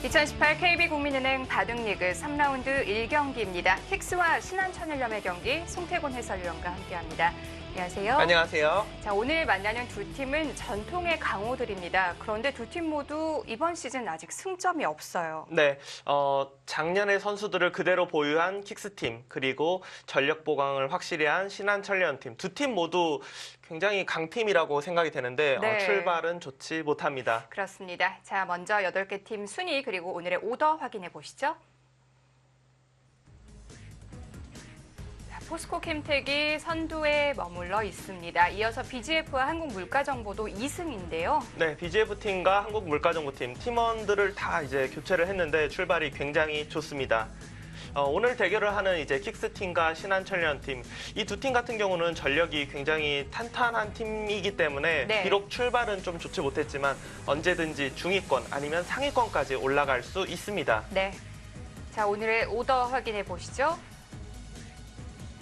2018 KB국민은행 바둑리그 3라운드 1경기입니다. 킥스와 신한천일염의 경기 송태곤 해설위원과 함께합니다. 안녕하세요. 안녕하세요. 자, 오늘 만나는 두 팀은 전통의 강호들입니다. 그런데 두 팀 모두 이번 시즌 아직 승점이 없어요. 네, 작년의 선수들을 그대로 보유한 킥스팀, 그리고 전력 보강을 확실히 한 신한천일염팀, 두 팀 모두 굉장히 강팀이라고 생각이 되는데 네. 출발은 좋지 못합니다. 그렇습니다. 자, 먼저 8개 팀 순위 그리고 오늘의 오더 확인해 보시죠. 포스코 캠텍이 선두에 머물러 있습니다. 이어서 BGF와 한국물가정보도 2승인데요. 네, BGF팀과 한국물가정보팀 팀원들을 다 이제 교체를 했는데 출발이 굉장히 좋습니다. 오늘 대결을 하는 이제 킥스팀과 신한천일염팀, 이 두 팀 같은 경우는 전력이 굉장히 탄탄한 팀이기 때문에 네. 비록 출발은 좀 좋지 못했지만 언제든지 중위권 아니면 상위권까지 올라갈 수 있습니다. 네. 자, 오늘의 오더 확인해 보시죠.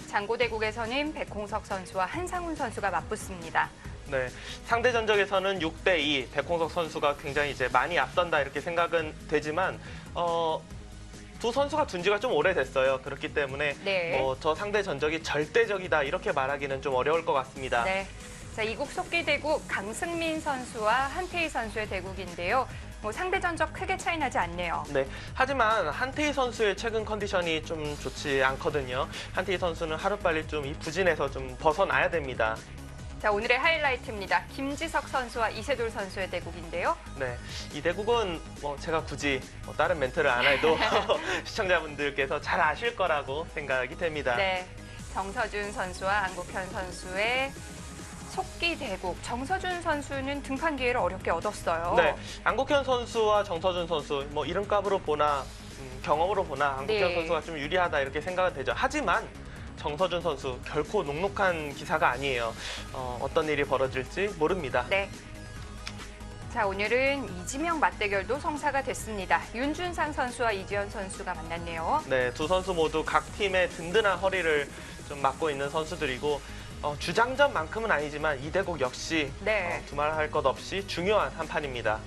장고대국에서는 백홍석 선수와 한상훈 선수가 맞붙습니다. 네, 상대 전적에서는 6대2, 백홍석 선수가 굉장히 이제 많이 앞선다 이렇게 생각은 되지만 두 선수가 둔 지가 좀 오래됐어요. 그렇기 때문에 네. 저 상대 전적이 절대적이다 이렇게 말하기는 좀 어려울 것 같습니다. 네. 자, 이국 속기대국 강승민 선수와 한태희 선수의 대국인데요. 상대 전적 크게 차이 나지 않네요. 네, 하지만 한태희 선수의 최근 컨디션이 좀 좋지 않거든요. 한태희 선수는 하루빨리 좀 이 부진에서 좀 벗어나야 됩니다. 자, 오늘의 하이라이트입니다. 김지석 선수와 이세돌 선수의 대국인데요. 네, 이 대국은 제가 굳이 다른 멘트를 안 해도 시청자분들께서 잘 아실 거라고 생각이 됩니다. 네, 정서준 선수와 안국현 선수의 속기 대국. 정서준 선수는 등판 기회를 어렵게 얻었어요. 네, 안국현 선수와 정서준 선수 이름값으로 보나 경험으로 보나 안국현 네. 선수가 좀 유리하다 이렇게 생각은 되죠. 하지만 정서준 선수 결코 녹록한 기사가 아니에요. 어떤 일이 벌어질지 모릅니다. 네. 자, 오늘은 이지명 맞대결도 성사가 됐습니다. 윤준상 선수와 이지현 선수가 만났네요. 네, 두 선수 모두 각 팀의 든든한 허리를 좀 맡고 있는 선수들이고 주장전만큼은 아니지만 이 대국 역시 네. 두말할 것 없이 중요한 한 판입니다.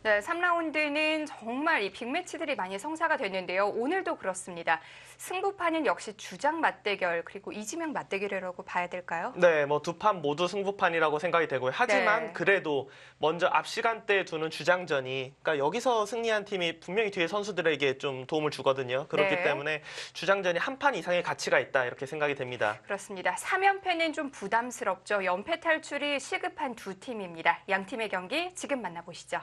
네, 3라운드는 정말 이 빅매치들이 많이 성사가 됐는데요. 오늘도 그렇습니다. 승부판은 역시 주장 맞대결 그리고 이지명 맞대결이라고 봐야 될까요? 네, 두 판 모두 승부판이라고 생각이 되고요. 하지만 네. 그래도 먼저 앞 시간대에 두는 주장전이, 그러니까 여기서 승리한 팀이 분명히 뒤에 선수들에게 좀 도움을 주거든요. 그렇기 네. 때문에 주장전이 한 판 이상의 가치가 있다 이렇게 생각이 됩니다. 그렇습니다. 3연패는 좀 부담스럽죠. 연패 탈출이 시급한 두 팀입니다. 양 팀의 경기 지금 만나보시죠.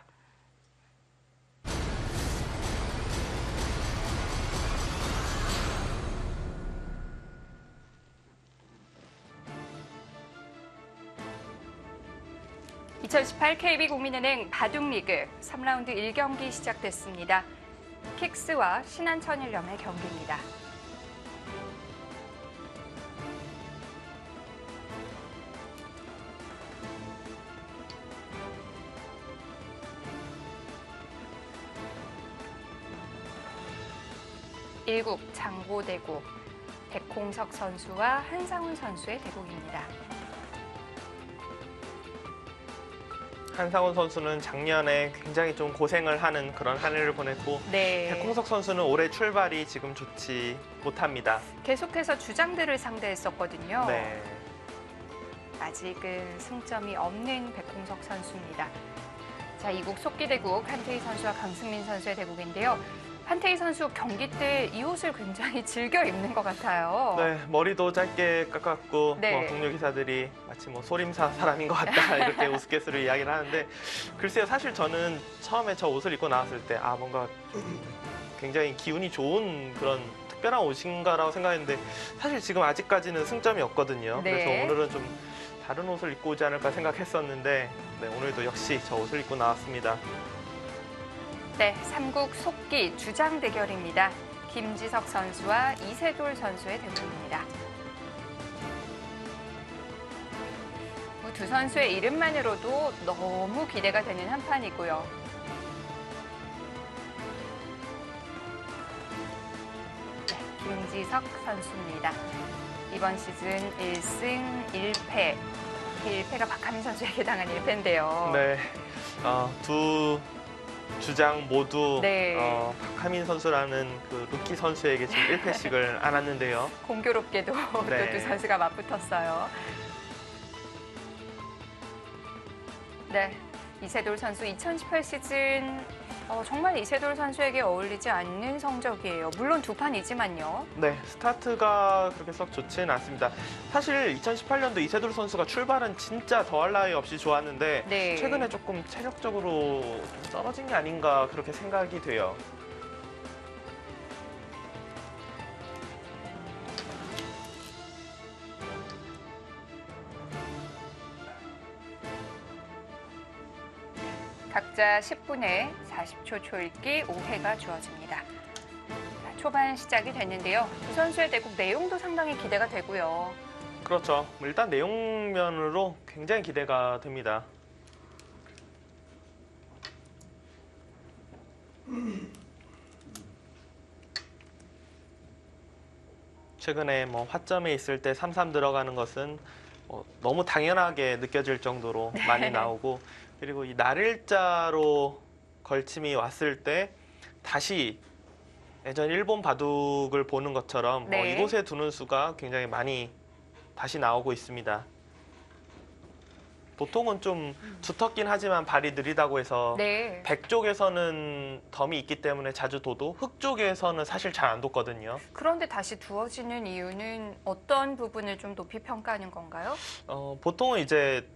(2018) KB국민은행 바둑리그 3라운드 1경기 시작됐습니다. 킥스와 신한천일염의 경기입니다. 일국 장고대국 백홍석 선수와 한상훈 선수의 대국입니다. 한상훈 선수는 작년에 굉장히 좀 고생을 하는 그런 한 해를 보냈고 네. 백홍석 선수는 올해 출발이 지금 좋지 못합니다. 계속해서 주장들을 상대했었거든요. 네. 아직은 승점이 없는 백홍석 선수입니다. 자, 이국 속기대국 한태희 선수와 강승민 선수의 대국인데요. 한태희 선수 경기 때 이 옷을 굉장히 즐겨 입는 것 같아요. 네, 머리도 짧게 깎았고 네. 동료 기사들이 마치 소림사 사람인 것 같다 이렇게 우스갯소리로 이야기를 하는데 글쎄요, 사실 저는 처음에 저 옷을 입고 나왔을 때 뭔가 굉장히 기운이 좋은 그런 특별한 옷인가라고 생각했는데 사실 지금 아직까지는 승점이 없거든요. 네. 그래서 오늘은 좀 다른 옷을 입고 오지 않을까 생각했었는데 오늘도 역시 저 옷을 입고 나왔습니다. 네, 삼국 속기 주장 대결입니다. 김지석 선수와 이세돌 선수의 대결입니다. 두 선수의 이름만으로도 너무 기대가 되는 한 판이고요. 네, 김지석 선수입니다. 이번 시즌 1승 1패. 1패가 박하민 선수에게 당한 1패인데요. 네. 두 주장 모두 네. 박하민 선수라는 그 루키 선수에게 지금 1패씩을 안았는데요. 공교롭게도 네. 또 두 선수가 맞붙었어요. 네, 이세돌 선수 2018 시즌 정말 이세돌 선수에게 어울리지 않는 성적이에요. 물론 두 판이지만요. 네, 스타트가 그렇게 썩 좋지는 않습니다. 사실 2018년도 이세돌 선수가 출발은 진짜 더할 나위 없이 좋았는데 네. 최근에 조금 체력적으로 좀 떨어진 게 아닌가 그렇게 생각이 돼요. 각자 10분에 40초 초읽기 5회가 주어집니다. 자, 초반 시작이 됐는데요. 두 선수의 대국 내용도 상당히 기대가 되고요. 그렇죠. 일단 내용면으로 굉장히 기대가 됩니다. 최근에 뭐 화점에 있을 때 3-3 들어가는 것은 너무 당연하게 느껴질 정도로 많이 나오고, 그리고 이 날일자로 걸침이 왔을 때 다시 예전 일본 바둑을 보는 것처럼 네. 이곳에 두는 수가 굉장히 많이 다시 나오고 있습니다. 보통은 좀 두텁긴 하지만 발이 느리다고 해서 네. 백 쪽에서는 덤이 있기 때문에 자주 둬도 흑 쪽에서는 사실 잘 안 뒀거든요. 그런데 다시 두어지는 이유는 어떤 부분을 좀 높이 평가하는 건가요? 보통은 이제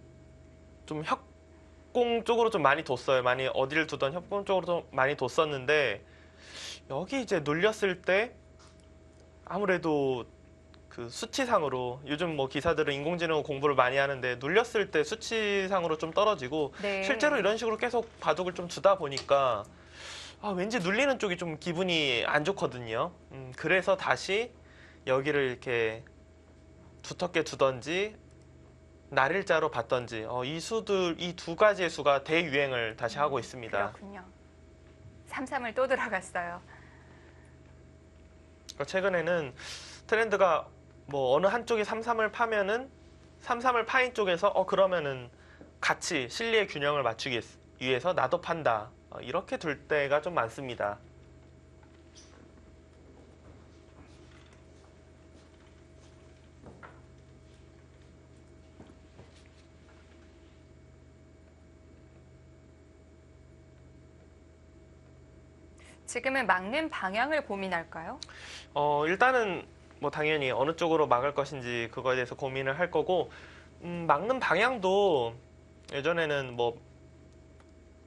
좀 협공 쪽으로 좀 많이 뒀어요. 많이 어디를 두던 협공 쪽으로 좀 많이 뒀었는데 여기 이제 눌렸을 때 아무래도 그 수치상으로 요즘 뭐 기사들은 인공지능 공부를 많이 하는데 눌렸을 때 수치상으로 좀 떨어지고 네. 실제로 이런 식으로 계속 바둑을 좀 두다 보니까 왠지 눌리는 쪽이 좀 기분이 안 좋거든요. 그래서 다시 여기를 이렇게 두텁게 두던지 날일자로 봤던지 이 수들 이 두 가지의 수가 대유행을 다시 하고 있습니다. 그렇군요. 3-3을 또 들어갔어요. 그러니까 최근에는 트렌드가 뭐 어느 한쪽이 3-3을 파면은 3-3을 파인 쪽에서 그러면은 같이 실리의 균형을 맞추기 위해서 나도 판다. 이렇게 둘 때가 좀 많습니다. 지금은 막는 방향을 고민할까요? 일단은 뭐 당연히 어느 쪽으로 막을 것인지 그거에 대해서 고민을 할 거고, 막는 방향도 예전에는 뭐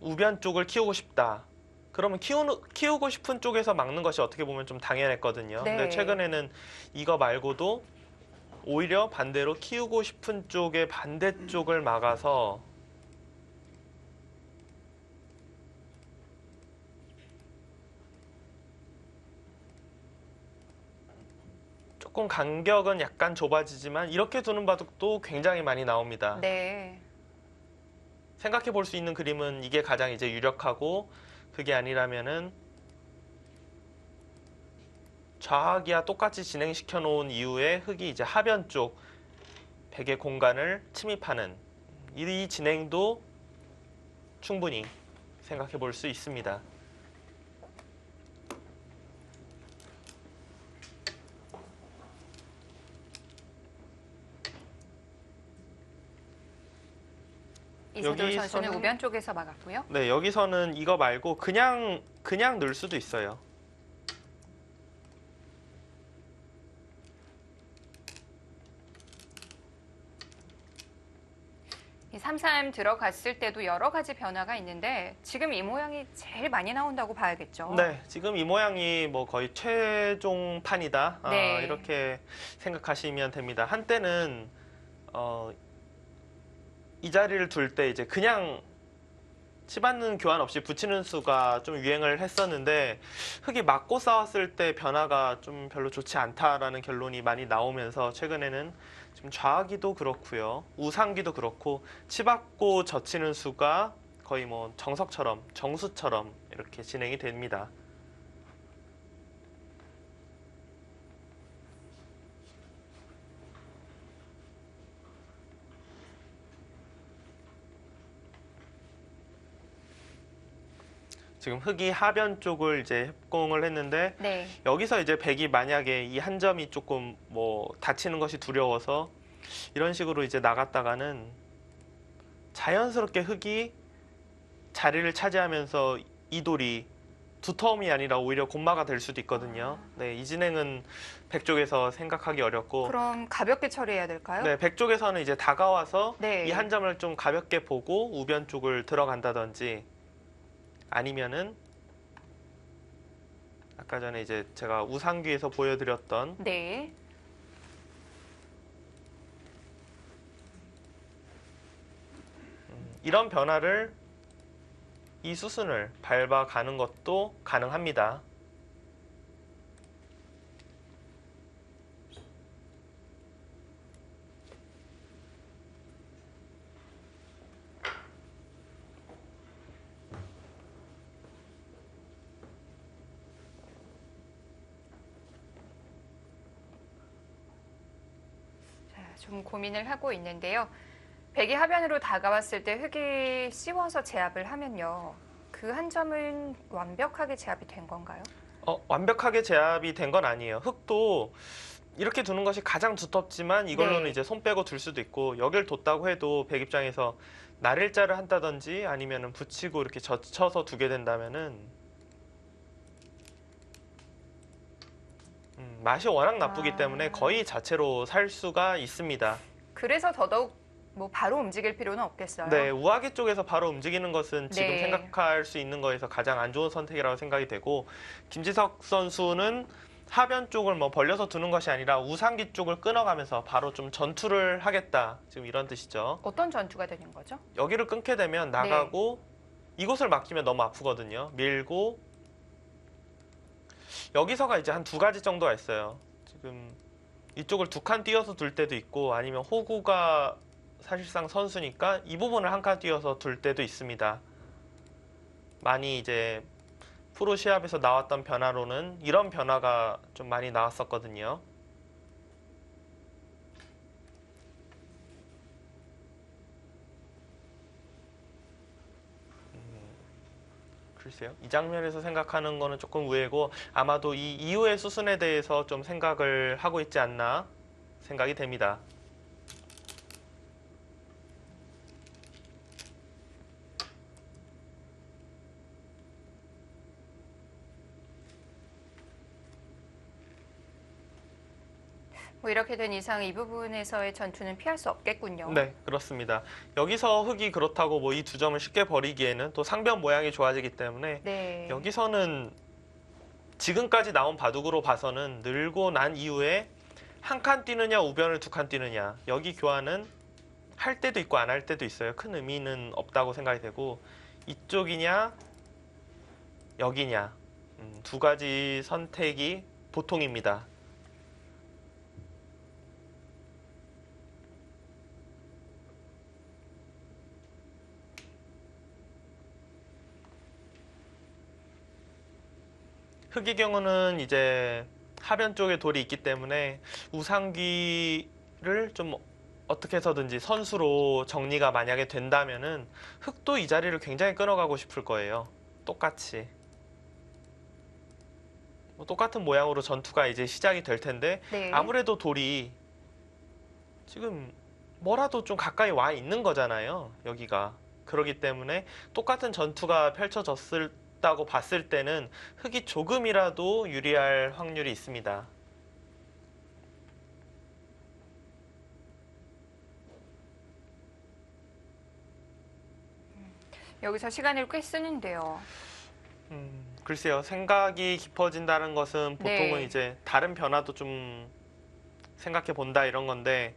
우변 쪽을 키우고 싶다. 그러면 키우고 싶은 쪽에서 막는 것이 어떻게 보면 좀 당연했거든요. 네. 근데 최근에는 이거 말고도 오히려 반대로 키우고 싶은 쪽의 반대쪽을 막아서 조금 간격은 약간 좁아지지만 이렇게 두는 바둑도 굉장히 많이 나옵니다. 네. 생각해 볼 수 있는 그림은 이게 가장 이제 유력하고, 그게 아니라면은 좌하기와 똑같이 진행시켜 놓은 이후에 흑이 이제 하변 쪽 백의 공간을 침입하는 이 진행도 충분히 생각해 볼 수 있습니다. 이세돌 선수는 여기서는- 우변 쪽에서 막았고요. 네, 여기서는 이거 말고 그냥 넣을 수도 있어요. 이 3-3 들어갔을 때도 여러 가지 변화가 있는데 지금 이 모양이 제일 많이 나온다고 봐야겠죠. 네, 지금 이 모양이 뭐 거의 최종판이다. 네. 이렇게 생각하시면 됩니다. 한때는 이 자리를 둘 때 이제 그냥 치받는 교환 없이 붙이는 수가 좀 유행을 했었는데 흑이 맞고 싸웠을 때 변화가 좀 별로 좋지 않다라는 결론이 많이 나오면서 최근에는 지금 좌하기도 그렇고요, 우상기도 그렇고 치받고 젖히는 수가 거의 뭐 정석처럼 정수처럼 이렇게 진행이 됩니다. 지금 흑이 하변 쪽을 이제 협공을 했는데 네. 여기서 이제 백이 만약에 이 한 점이 조금 뭐 다치는 것이 두려워서 이런 식으로 이제 나갔다가는 자연스럽게 흑이 자리를 차지하면서 이 돌이 두터움이 아니라 오히려 곤마가 될 수도 있거든요. 네, 이 진행은 백 쪽에서 생각하기 어렵고 그럼 가볍게 처리해야 될까요? 네, 백 쪽에서는 이제 다가와서 네. 이 한 점을 좀 가볍게 보고 우변 쪽을 들어간다든지 아니면은 아까 전에 이제 제가 우상귀에서 보여드렸던 네. 이런 변화를 이 수순을 밟아가는 것도 가능합니다. 자, 좀 고민을 하고 있는데요. 백이 하변으로 다가왔을 때 흑이 씌워서 제압을 하면요. 그 한 점은 완벽하게 제압이 된 건가요? 완벽하게 제압이 된 건 아니에요. 흑도 이렇게 두는 것이 가장 두텁지만 이걸로는 네. 이제 손 빼고 둘 수도 있고 여길 뒀다고 해도 백 입장에서 날일자를 한다든지 아니면은 붙이고 이렇게 젖혀서 두게 된다면은 맛이 워낙 나쁘기 때문에 거의 자체로 살 수가 있습니다. 그래서 더더욱 뭐 바로 움직일 필요는 없겠어요. 네, 우아기 쪽에서 바로 움직이는 것은 지금 네. 생각할 수 있는 거에서 가장 안 좋은 선택이라고 생각이 되고 김지석 선수는 하변 쪽을 뭐 벌려서 두는 것이 아니라 우상기 쪽을 끊어가면서 바로 좀 전투를 하겠다. 지금 이런 뜻이죠. 어떤 전투가 되는 거죠? 여기를 끊게 되면 나가고 이곳을 막히면 너무 아프거든요. 밀고 여기서가 이제 한 두 가지 정도가 있어요. 지금 이쪽을 두 칸 띄어서 둘 때도 있고 아니면 호구가 사실상 선수니까 이 부분을 한 칸 띄어서 둘 때도 있습니다. 많이 이제 프로 시합에서 나왔던 변화로는 이런 변화가 좀 많이 나왔었거든요. 글쎄요. 이 장면에서 생각하는 거는 조금 의외고 아마도 이 이후의 수순에 대해서 좀 생각을 하고 있지 않나 생각이 됩니다. 뭐 이렇게 된 이상 이 부분에서의 전투는 피할 수 없겠군요. 네, 그렇습니다. 여기서 흑이 그렇다고 뭐 이 두 점을 쉽게 버리기에는 또 상변 모양이 좋아지기 때문에 네. 여기서는 지금까지 나온 바둑으로 봐서는 늘고 난 이후에 한 칸 뛰느냐 우변을 두 칸 뛰느냐 여기 교환은 할 때도 있고 안 할 때도 있어요. 큰 의미는 없다고 생각이 되고 이쪽이냐 여기냐 두 가지 선택이 보통입니다. 흑의 경우는 이제 하변 쪽에 돌이 있기 때문에 우상귀를 좀 어떻게 해서든지 선수로 정리가 만약에 된다면은 흑도 이 자리를 굉장히 끊어가고 싶을 거예요. 똑같이. 뭐 똑같은 모양으로 전투가 이제 시작이 될 텐데 네. 아무래도 돌이 지금 뭐라도 좀 가까이 와 있는 거잖아요. 여기가. 그렇기 때문에 똑같은 전투가 펼쳐졌다고 봤을 때는 흑이 조금이라도 유리할 확률이 있습니다. 여기서 시간을 꽤 쓰는데요. 글쎄요. 생각이 깊어진다는 것은 보통은 네. 이제 다른 변화도 좀 생각해 본다 이런 건데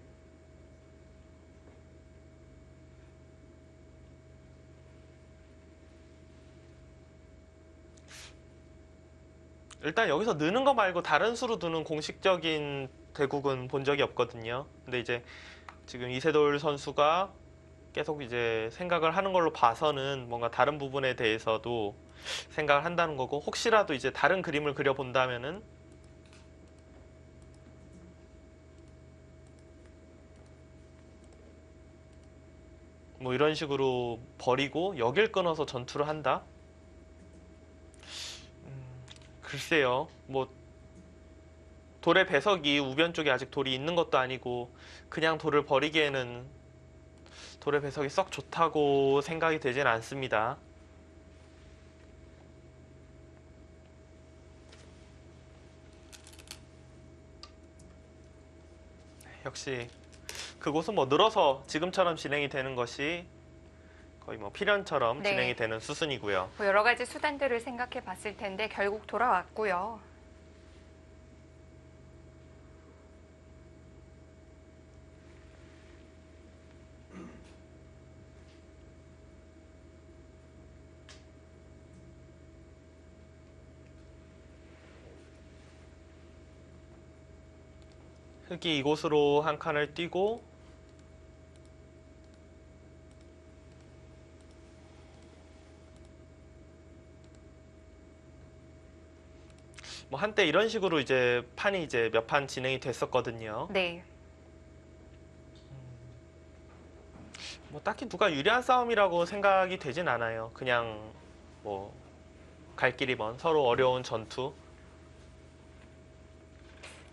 일단 여기서 느는 거 말고 다른 수로 두는 공식적인 대국은 본 적이 없거든요. 근데 이제 지금 이세돌 선수가 계속 이제 생각을 하는 걸로 봐서는 뭔가 다른 부분에 대해서도 생각을 한다는 거고 혹시라도 이제 다른 그림을 그려본다면은 뭐 이런 식으로 버리고 여길 끊어서 전투를 한다? 글쎄요. 뭐 돌의 배석이 우변 쪽에 아직 돌이 있는 것도 아니고 그냥 돌을 버리기에는 돌의 배석이 썩 좋다고 생각이 되진 않습니다. 역시 그곳은 뭐 늘어서 지금처럼 진행이 되는 것이 거의 뭐 필연처럼 네. 진행이 되는 수순이고요. 뭐 여러 가지 수단들을 생각해 봤을 텐데 결국 돌아왔고요. 흙이 이곳으로 한 칸을 띄고 뭐 한때 이런 식으로 이제 판이 이제 몇 판 진행이 됐었거든요. 네. 뭐 딱히 누가 유리한 싸움이라고 생각이 되진 않아요. 그냥 뭐 갈 길이 먼 서로 어려운 전투.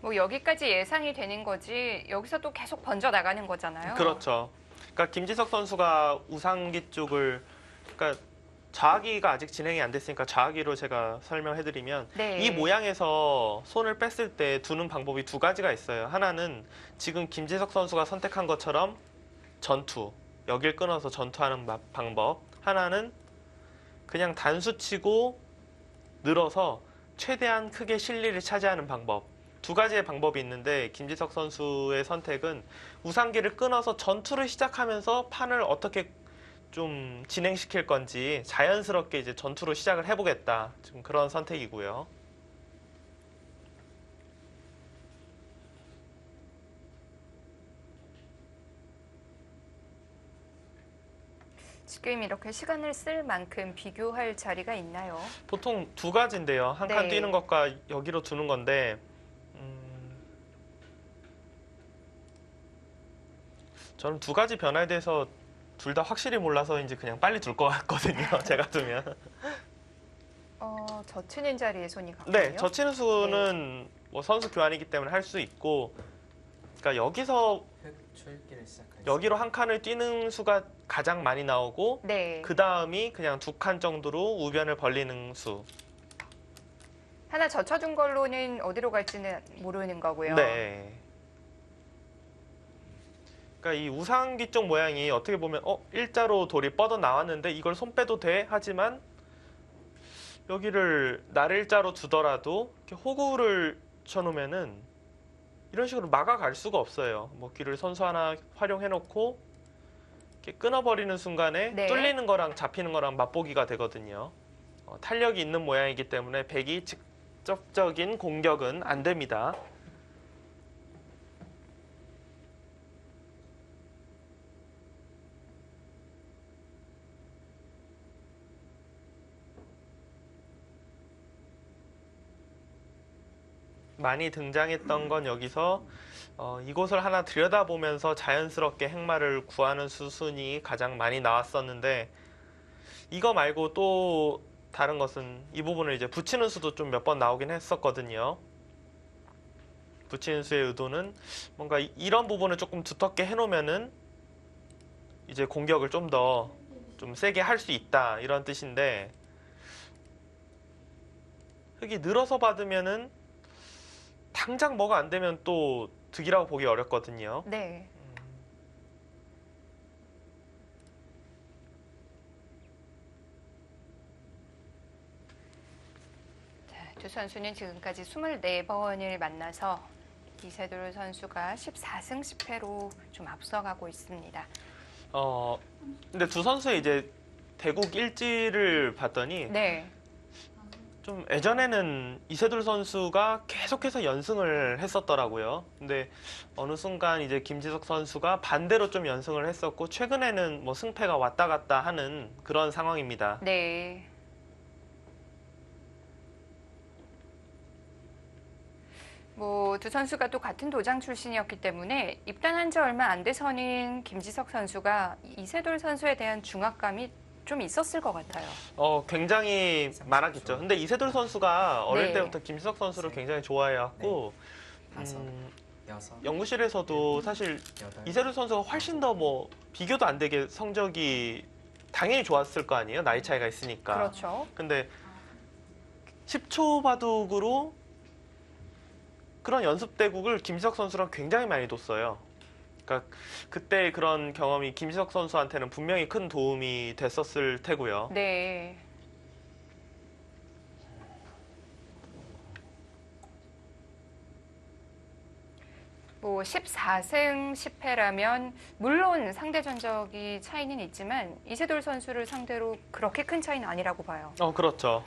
뭐 여기까지 예상이 되는 거지 여기서 또 계속 번져 나가는 거잖아요. 그렇죠. 그러니까 김지석 선수가 우상기 쪽을 그러니까 좌하기가 아직 진행이 안 됐으니까 좌하기로 제가 설명해드리면 네. 이 모양에서 손을 뺐을 때 두는 방법이 두 가지가 있어요. 하나는 지금 김지석 선수가 선택한 것처럼 전투, 여길 끊어서 전투하는 방법. 하나는 그냥 단수 치고 늘어서 최대한 크게 실리를 차지하는 방법. 두 가지의 방법이 있는데 김지석 선수의 선택은 우상기를 끊어서 전투를 시작하면서 판을 어떻게 좀 진행시킬 건지 자연스럽게 이제 전투로 시작을 해보겠다. 지금 그런 선택이고요. 지금 이렇게 시간을 쓸 만큼 비교할 자리가 있나요? 보통 두 가지인데요. 한 칸 네. 뛰는 것과 여기로 두는 건데 저는 두 가지 변화에 대해서 둘 다 확실히 몰라서인지 그냥 빨리 둘 것 같거든요. 제가 두면. 젖히는 자리에 손이 갔군요. 네, 젖히는 수는 뭐 선수 교환이기 때문에 할 수 있고, 그러니까 여기서 출기를 시작하겠습니다. 여기로 한 칸을 뛰는 수가 가장 많이 나오고, 네. 그 다음이 그냥 두 칸 정도로 우변을 벌리는 수. 하나 젖혀준 걸로는 어디로 갈지는 모르는 거고요. 네. 그러니까 이 우상기 쪽 모양이 어떻게 보면 일자로 돌이 뻗어 나왔는데 이걸 손 빼도 돼? 하지만 여기를 날일자로 두더라도 이렇게 호구를 쳐놓으면은 이런 식으로 막아갈 수가 없어요. 먹기를 선수 하나 활용해놓고 이렇게 끊어버리는 순간에 네. 뚫리는 거랑 잡히는 거랑 맛보기가 되거든요. 탄력이 있는 모양이기 때문에 백이 직접적인 공격은 안 됩니다. 많이 등장했던 건 여기서 이곳을 하나 들여다보면서 자연스럽게 행마를 구하는 수순이 가장 많이 나왔었는데 이거 말고 또 다른 것은 이 부분을 이제 붙이는 수도 좀 몇 번 나오긴 했었거든요. 붙이는 수의 의도는 뭔가 이런 부분을 조금 두텁게 해놓으면은 이제 공격을 좀 더 좀 세게 할 수 있다 이런 뜻인데 흙이 늘어서 받으면은 당장 뭐가 안 되면 또 득이라고 보기 어렵거든요. 네. 자, 두 선수는 지금까지 24번을 만나서 이세돌 선수가 14승 10패로 좀 앞서가고 있습니다. 근데 두 선수의 이제 대국 일지를 봤더니 네. 좀 예전에는 이세돌 선수가 계속해서 연승을 했었더라고요. 근데 어느 순간 이제 김지석 선수가 반대로 좀 연승을 했었고 최근에는 뭐 승패가 왔다 갔다 하는 그런 상황입니다. 네. 뭐 두 선수가 또 같은 도장 출신이었기 때문에 입단한 지 얼마 안 돼서는 김지석 선수가 이세돌 선수에 대한 중압감이 좀 있었을 것 같아요. 굉장히 많았겠죠. 근데 이세돌 선수가 어릴 네. 때부터 김지석 선수를 굉장히 좋아해왔고 다섯, 여섯, 연구실에서도 사실 여덟, 이세돌 선수가 훨씬 더 뭐 비교도 안 되게 성적이 당연히 좋았을 거 아니에요. 나이 차이가 있으니까. 그렇죠. 근데 10초 바둑으로 그런 연습 대국을 김지석 선수랑 굉장히 많이 뒀어요. 그러니까 그때 그런 경험이 김지석 선수한테는 분명히 큰 도움이 됐었을 테고요. 네. 뭐 14승 10패라면 물론 상대 전적이 차이는 있지만 이세돌 선수를 상대로 그렇게 큰 차이는 아니라고 봐요. 그렇죠.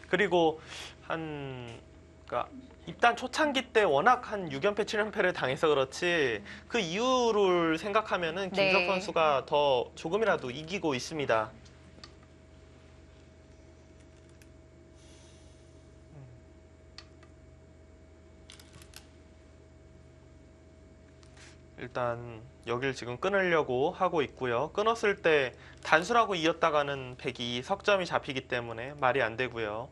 그리고 그러니까 입단 초창기 때 워낙 한 6연패, 7연패를 당해서 그렇지 그 이후를 생각하면은 김지석 네. 선수가 더 조금이라도 이기고 있습니다. 일단 여길 지금 끊으려고 하고 있고요. 끊었을 때 단수라고 이었다가는 백이 석점이 잡히기 때문에 말이 안 되고요.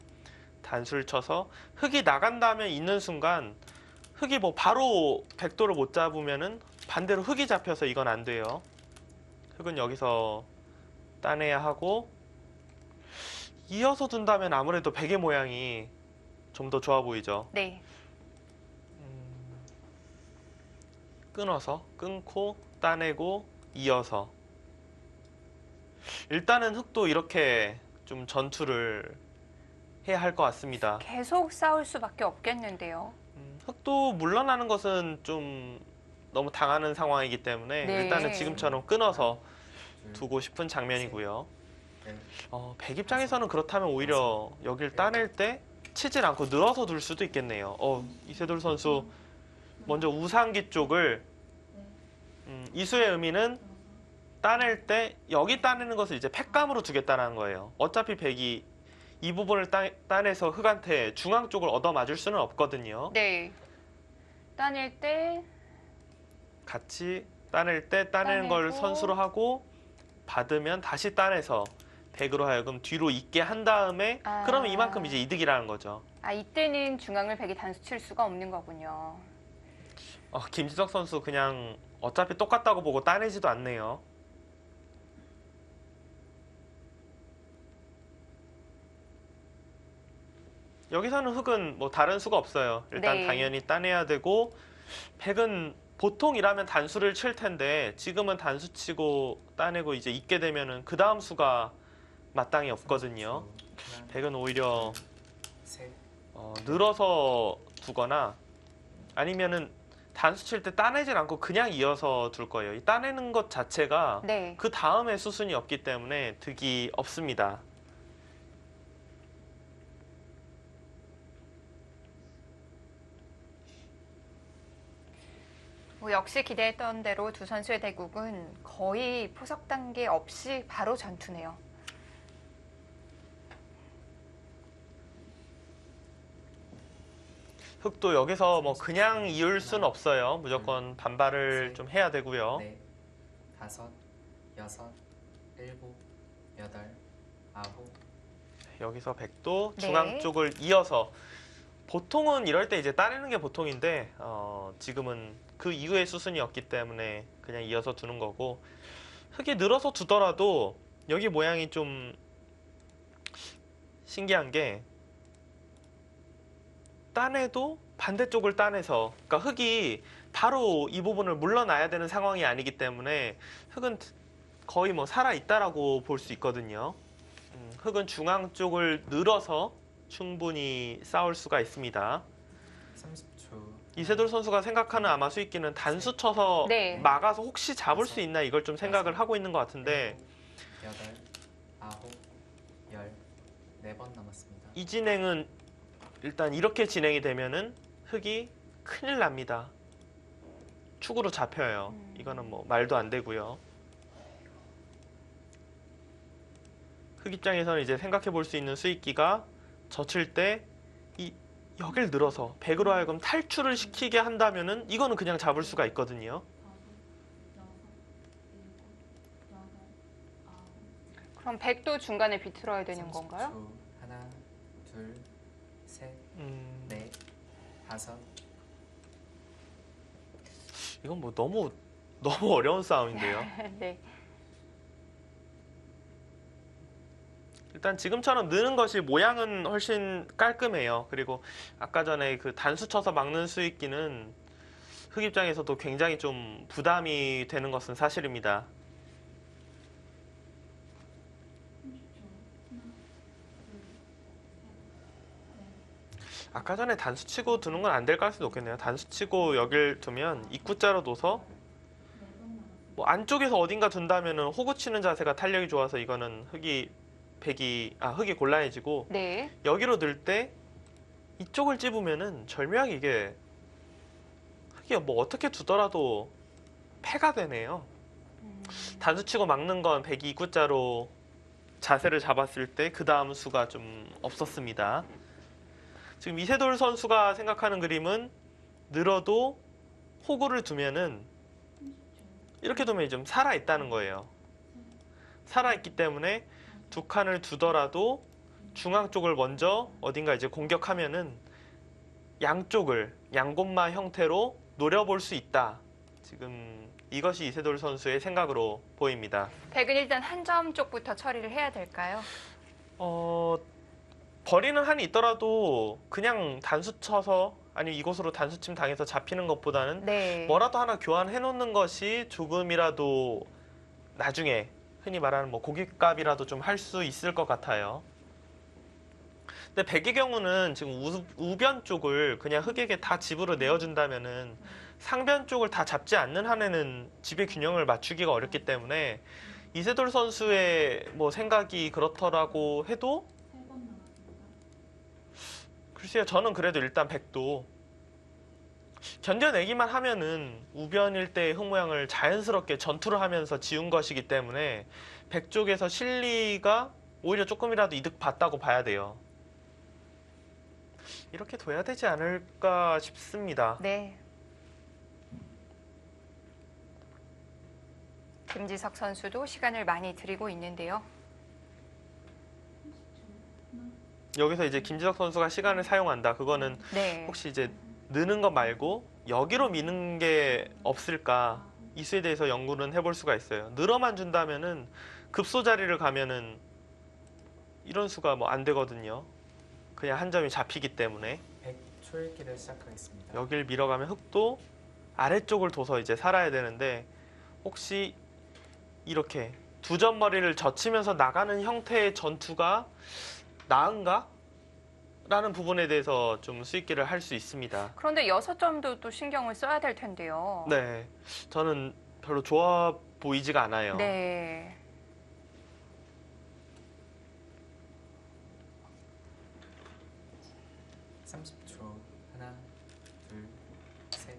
단수를 쳐서 흑이 나간다면 있는 순간 흑이 뭐 바로 백도를 못 잡으면은 반대로 흑이 잡혀서 이건 안 돼요. 흑은 여기서 따내야 하고 이어서 둔다면 아무래도 백의 모양이 좀 더 좋아 보이죠. 네. 끊어서 끊고 따내고 이어서 일단은 흑도 이렇게 좀 전투를 해야 할 것 같습니다. 계속 싸울 수밖에 없겠는데요. 흑도 물러나는 것은 좀 너무 당하는 상황이기 때문에 네. 일단은 지금처럼 끊어서 둘, 두고 싶은 장면이고요. 넷, 백 입장에서는 그렇다면 오히려 여길 따낼 때 치질 않고 늘어서 둘 수도 있겠네요. 이세돌 선수 먼저 우상기 쪽을 이수의 의미는 따낼 때 여기 따내는 것을 이제 팩감으로 두겠다는 거예요. 어차피 백이 이 부분을 따내서 흑한테 중앙 쪽을 얻어맞을 수는 없거든요. 네. 따낼 때 같이 따낼 때 따내는 걸 따내고. 선수로 하고 받으면 다시 따내서 백으로 하여금 뒤로 있게 한 다음에 아. 그러면 이만큼 이제 이득이라는 거죠. 이때는 중앙을 백이 단수 칠 수가 없는 거군요. 김지석 선수 그냥 어차피 똑같다고 보고 따내지도 않네요. 여기서는 흑은 뭐 다른 수가 없어요. 일단 네. 당연히 따내야 되고 백은 보통이라면 단수를 칠 텐데 지금은 단수 치고 따내고 이제 있게 되면은 그 다음 수가 마땅히 없거든요. 하나, 백은 오히려 셋, 늘어서 두거나 아니면은 단수 칠 때 따내질 않고 그냥 이어서 둘 거예요. 이 따내는 것 자체가 네. 그 다음에 수순이 없기 때문에 득이 없습니다. 뭐 역시 기대했던 대로 두 선수의 대국은 거의 포석 단계 없이 바로 전투네요. 흑도 여기서 뭐 그냥 이을 수는 없어요. 무조건 반발을 셋, 좀 해야 되고요. 넷, 다섯, 여섯, 일곱, 여덟, 아홉, 여기서 백도 네. 중앙 쪽을 이어서 보통은 이럴 때 이제 따내는 게 보통인데 지금은 그 이후의 수순이 없기 때문에 그냥 이어서 두는 거고 흑이 늘어서 두더라도 여기 모양이 좀 신기한 게 따내도 반대쪽을 따내서 그러니까 흑이 바로 이 부분을 물러나야 되는 상황이 아니기 때문에 흑은 거의 뭐 살아있다라고 볼 수 있거든요. 흑은 중앙 쪽을 늘어서 충분히 싸울 수가 있습니다. 30초. 이세돌 선수가 생각하는 아마 수익기는 단수 쳐서 네. 막아서 혹시 잡을 수 있나 이걸 좀 생각을 하고 있는 것 같은데 일곱, 여덟, 아홉, 열, 4번 남았습니다. 이 진행은 일단 이렇게 진행이 되면은 흑이 큰일 납니다. 축으로 잡혀요. 이거는 뭐 말도 안 되고요. 흑 입장에서는 이제 생각해 볼 수 있는 수익기가 젖힐 때 이 여길 늘어서 백으로 하여금 탈출을 시키게 한다면은 이거는 그냥 잡을 수가 있거든요. 그럼 백도 중간에 비틀어야 되는 건가요? 30초. 하나, 둘, 셋, 넷, 다섯. 이건 뭐 너무 어려운 싸움인데요. 네. 일단 지금처럼 느는 것이 모양은 훨씬 깔끔해요. 그리고 아까 전에 그 단수 쳐서 막는 수익기는 흑 입장에서도 굉장히 좀 부담이 되는 것은 사실입니다. 아까 전에 단수 치고 두는 건 안 될 가능성이 높겠네요. 단수 치고 여길 두면 입구자로 둬서 뭐 안쪽에서 어딘가 둔다면은 호구 치는 자세가 탄력이 좋아서 이거는 흑이 곤란해지고 네. 여기로 넣을 때 이쪽을 찝으면은 절묘하게 이게 흑이 뭐 어떻게 두더라도 패가 되네요. 단수 치고 막는 건 백이 입구자로 자세를 잡았을 때 그 다음 수가 좀 없었습니다. 지금 이세돌 선수가 생각하는 그림은 늘어도 호구를 두면은 이렇게 두면 좀 살아있다는 거예요. 살아있기 때문에 두 칸을 두더라도 중앙 쪽을 먼저 어딘가 이제 공격하면은 양쪽을 양곤마 형태로 노려볼 수 있다. 지금 이것이 이세돌 선수의 생각으로 보입니다. 백은 일단 한 점 쪽부터 처리를 해야 될까요? 버리는 한이 있더라도 그냥 단수 쳐서 아니면 이곳으로 단수침 당해서 잡히는 것보다는 네. 뭐라도 하나 교환해 놓는 것이 조금이라도 나중에 흔히 말하는 뭐 고깃값이라도 좀 할 수 있을 것 같아요. 근데 백의 경우는 지금 우변 쪽을 그냥 흑에게 다 집으로 내어준다면은 상변 쪽을 다 잡지 않는 한에는 집의 균형을 맞추기가 어렵기 때문에 이세돌 선수의 뭐 생각이 그렇더라고 해도 글쎄요, 저는 그래도 일단 백도 견뎌내기만 하면은 우변일 때의 흑 모양을 자연스럽게 전투를 하면서 지운 것이기 때문에 백 쪽에서 실리가 오히려 조금이라도 이득 봤다고 봐야 돼요. 이렇게 둬야 되지 않을까 싶습니다. 네. 김지석 선수도 시간을 많이 들이고 있는데요. 여기서 이제 김지석 선수가 시간을 사용한다. 그거는 네. 혹시 이제 느는 것 말고 여기로 미는 게 없을까? 이 수에 대해서 연구는 해볼 수가 있어요. 늘어만 준다면은 급소 자리를 가면은 이런 수가 뭐 안 되거든요. 그냥 한 점이 잡히기 때문에 100 초읽기를 시작하겠습니다. 여길 밀어가면 흑도 아래쪽을 둬서 이제 살아야 되는데 혹시 이렇게 두 점 머리를 젖히면서 나가는 형태의 전투가 나은가? 라는 부분에 대해서 좀 수익기를 할 수 있습니다. 그런데 6점도 또 신경을 써야 될 텐데요. 네, 저는 별로 좋아 보이지가 않아요. 네. 네. 30초. 하나, 둘, 셋.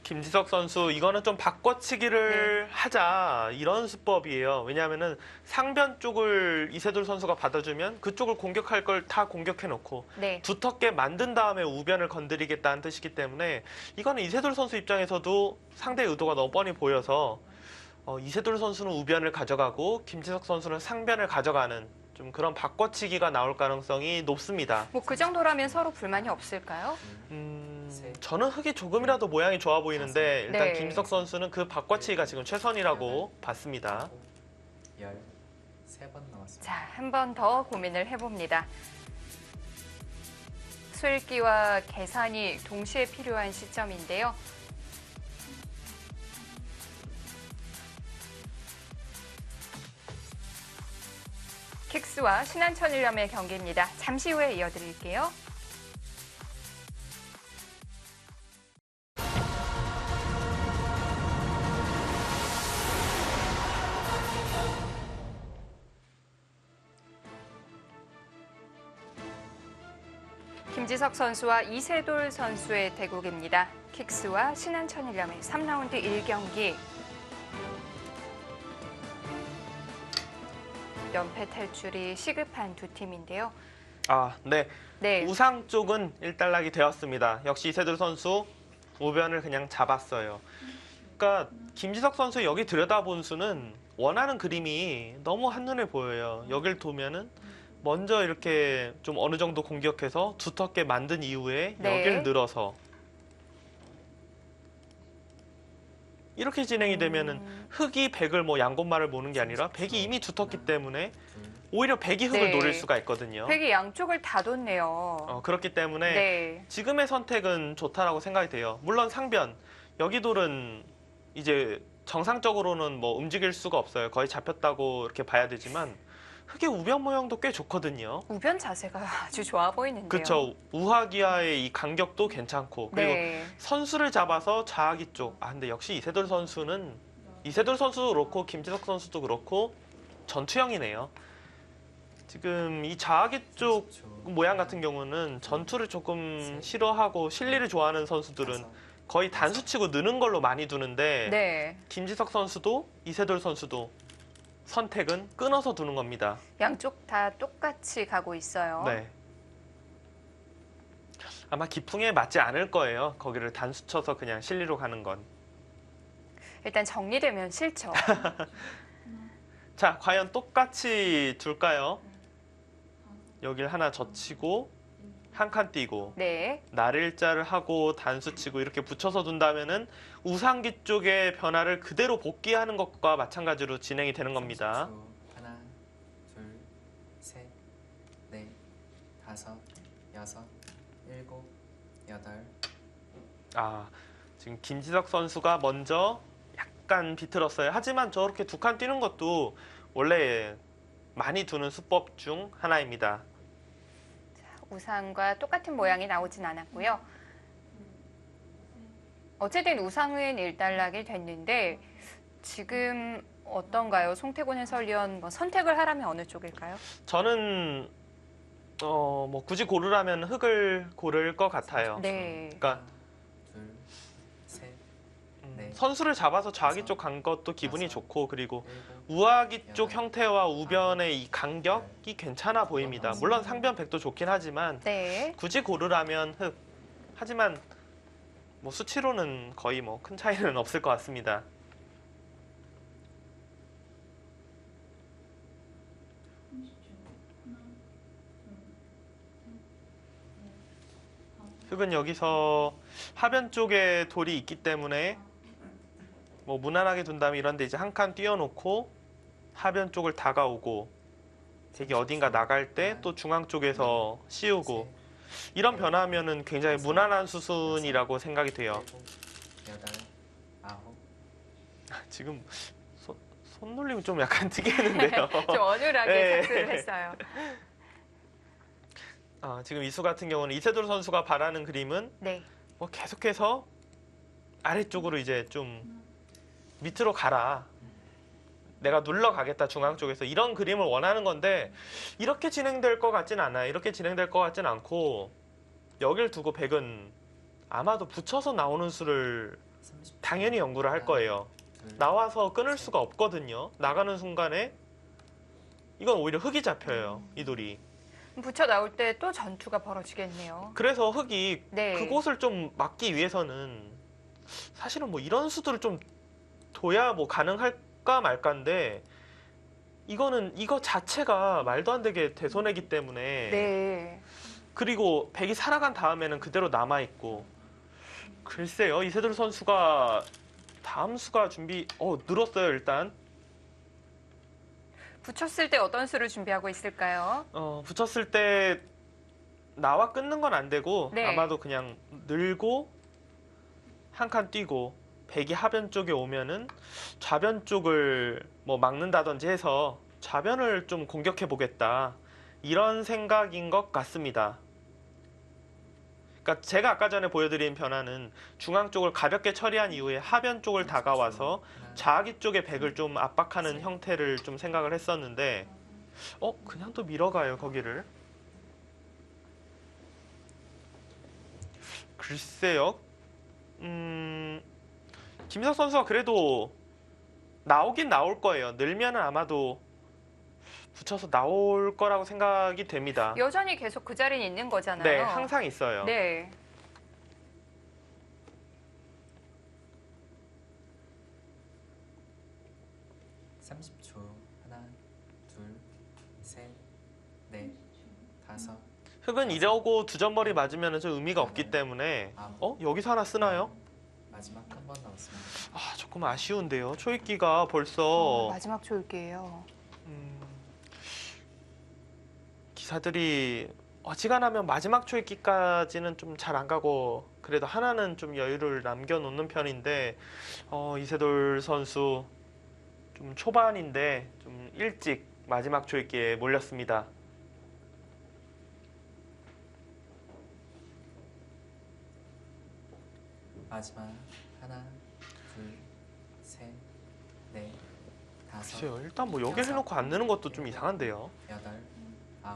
김지석 선수 이거는 좀 바꿔치기를 하자 이런 수법이에요. 왜냐하면은 상변 쪽을 이세돌 선수가 받아주면 그쪽을 공격할 걸 다 공격해놓고 네. 두텁게 만든 다음에 우변을 건드리겠다는 뜻이기 때문에 이거는 이세돌 선수 입장에서도 상대의 의도가 너무 뻔히 보여서 이세돌 선수는 우변을 가져가고 김지석 선수는 상변을 가져가는 좀 그런 바꿔치기가 나올 가능성이 높습니다. 뭐 그 정도라면 서로 불만이 없을까요? 저는 흑이 조금이라도 모양이 좋아 보이는데 일단 네. 김지석 선수는 그 바꿔치기가 지금 최선이라고 봤습니다. 13번 남았습니다. 자, 한 번 더 고민을 해봅니다. 수읽기와 계산이 동시에 필요한 시점인데요. 킥스와 신한천일염의 경기입니다. 잠시 후에 이어드릴게요. 김지석 선수와 이세돌 선수의 대국입니다. 킥스와 신한천일염의 3라운드 1경기. 연패 탈출이 시급한 두 팀인데요. 네. 네. 우상 쪽은 일단락이 되었습니다. 역시 이세돌 선수 우변을 그냥 잡았어요. 그러니까 김지석 선수 여기 들여다본 수는 원하는 그림이 너무 한눈에 보여요. 여길 두면은 먼저 이렇게 좀 어느 정도 공격해서 두텁게 만든 이후에 네. 여길 늘어서 이렇게 진행이 되면은 흑이 백을 뭐 양곳말을 모는 게 아니라 백이 이미 두텁기 때문에 오히려 백이 흑을 네. 노릴 수가 있거든요. 백이 양쪽을 다 뒀네요. 그렇기 때문에 네. 지금의 선택은 좋다라고 생각이 돼요. 물론 상변 여기 돌은 이제 정상적으로는 뭐 움직일 수가 없어요. 거의 잡혔다고 이렇게 봐야 되지만 흑의 우변 모양도 꽤 좋거든요. 우변 자세가 아주 좋아 보이는데요. 그렇죠. 우하기와의 이 간격도 괜찮고 그리고 네. 선수를 잡아서 좌하기 쪽. 근데 역시 이세돌 선수도 그렇고 김지석 선수도 그렇고 전투형이네요. 지금 이 좌하기 쪽 30초. 모양 같은 경우는 전투를 조금 싫어하고 실리를 좋아하는 선수들은 거의 단수치고 느는 걸로 많이 두는데 네. 김지석 선수도 이세돌 선수도 선택은 끊어서 두는 겁니다. 양쪽 다 똑같이 가고 있어요. 네. 아마 기풍에 맞지 않을 거예요. 거기를 단수 쳐서 그냥 실리로 가는 건. 일단 정리되면 싫죠. 자, 과연 똑같이 둘까요? 여길 하나 젖히고 한 칸 띄고 네. 날일자를 하고 단수 치고 이렇게 붙여서 둔다면은 우상기 쪽의 변화를 그대로 복귀하는 것과 마찬가지로 진행이 되는 겁니다. 30초. 하나, 둘, 셋, 넷, 다섯, 여섯, 일곱, 여덟. 지금 김지석 선수가 먼저 약간 비틀었어요. 하지만 저렇게 두 칸 뛰는 것도 원래 많이 두는 수법 중 하나입니다. 우상과 똑같은 모양이 나오진 않았고요. 어쨌든 우상은 일단락이 됐는데 지금 어떤가요? 송태곤 해설위원 선택을 하라면 어느 쪽일까요? 저는 뭐 굳이 고르라면 흑을 고를 것 같아요. 네. 그러니까 둘, 셋, 네. 선수를 잡아서 좌기 쪽 간 것도 기분이 다섯, 좋고 그리고 일곱, 우하기 쪽 형태와 우변의 이 간격이 괜찮아 보입니다. 물론 상변 백도 좋긴 하지만 네. 굳이 고르라면 흑. 하지만 뭐 수치로는 거의 뭐 큰 차이는 없을 것 같습니다. 흑은 여기서 하변 쪽에 돌이 있기 때문에 뭐 무난하게 둔다면 이런데 이제 한 칸 띄워놓고 하변 쪽을 다가오고 되게 어딘가 나갈 때 또 중앙 쪽에서 씌우고 이런 변화하면은 굉장히 무난한 수순이라고 생각이 돼요. 일곱, 여덟, 아홉. 지금 손놀림이 좀 약간 특이했는데요. 좀 어눌하게 네. 착수를 했어요. 지금 이수 같은 경우는 이세돌 선수가 바라는 그림은 네. 뭐 계속해서 아래쪽으로 이제 좀 밑으로 가라. 내가 눌러가겠다 중앙 쪽에서 이런 그림을 원하는 건데 이렇게 진행될 것 같진 않아요. 이렇게 진행될 것 같진 않고 여길 두고 백은 아마도 붙여서 나오는 수를 30초. 당연히 연구를 할 거예요. 둘, 나와서 끊을 수가 없거든요. 나가는 순간에 이건 오히려 흑이 잡혀요. 이 돌이. 붙여 나올 때 또 전투가 벌어지겠네요. 그래서 흑이 네. 그곳을 좀 막기 위해서는 사실은 뭐 이런 수들을 좀 둬야 뭐 가능할까 말까인데 이거 자체가 말도 안 되게 대손해기 때문에 네. 그리고 백이 살아간 다음에는 그대로 남아있고 글쎄요 이세돌 선수가 다음 수가 늘었어요 일단 붙였을 때 어떤 수를 준비하고 있을까요? 붙였을 때 나와 끊는 건 안 되고 네. 아마도 그냥 늘고 한 칸 뛰고 백이 하변 쪽에 오면은 좌변 쪽을 뭐 막는다든지 해서 좌변을 좀 공격해 보겠다 이런 생각인 것 같습니다. 그러니까 제가 아까 전에 보여드린 변화는 중앙 쪽을 가볍게 처리한 이후에 하변 쪽을 다가와서 좌기 쪽의 백을 좀 압박하는 형태를 좀 생각을 했었는데 그냥 또 밀어가요 거기를. 글쎄요. 김희석 선수가 그래도 나오긴 나올 거예요. 늘면은 아마도 붙여서 나올 거라고 생각이 됩니다. 여전히 계속 그 자리에 있는 거잖아요. 네, 항상 있어요. 네. 다섯, 흑은 이러고 두 점머리 맞으면 좀 의미가 없기 때문에 여기서 하나 쓰나요? 마지막 한 번 남았습니다. 아, 조금 아쉬운데요. 초읽기가 벌써 마지막 초읽기예요. 기사들이 어지간하면 마지막 초읽기까지는 좀 잘 안 가고 그래도 하나는 좀 여유를 남겨놓는 편인데 이세돌 선수 좀 초반인데 좀 일찍 마지막 초읽기에 몰렸습니다. 마지막 하나, 둘, 셋, 넷, 다섯, 글쎄요. 일단 뭐 여기 해놓고 안 넣는 것도 좀 이상한데요. 여덟, 아홉,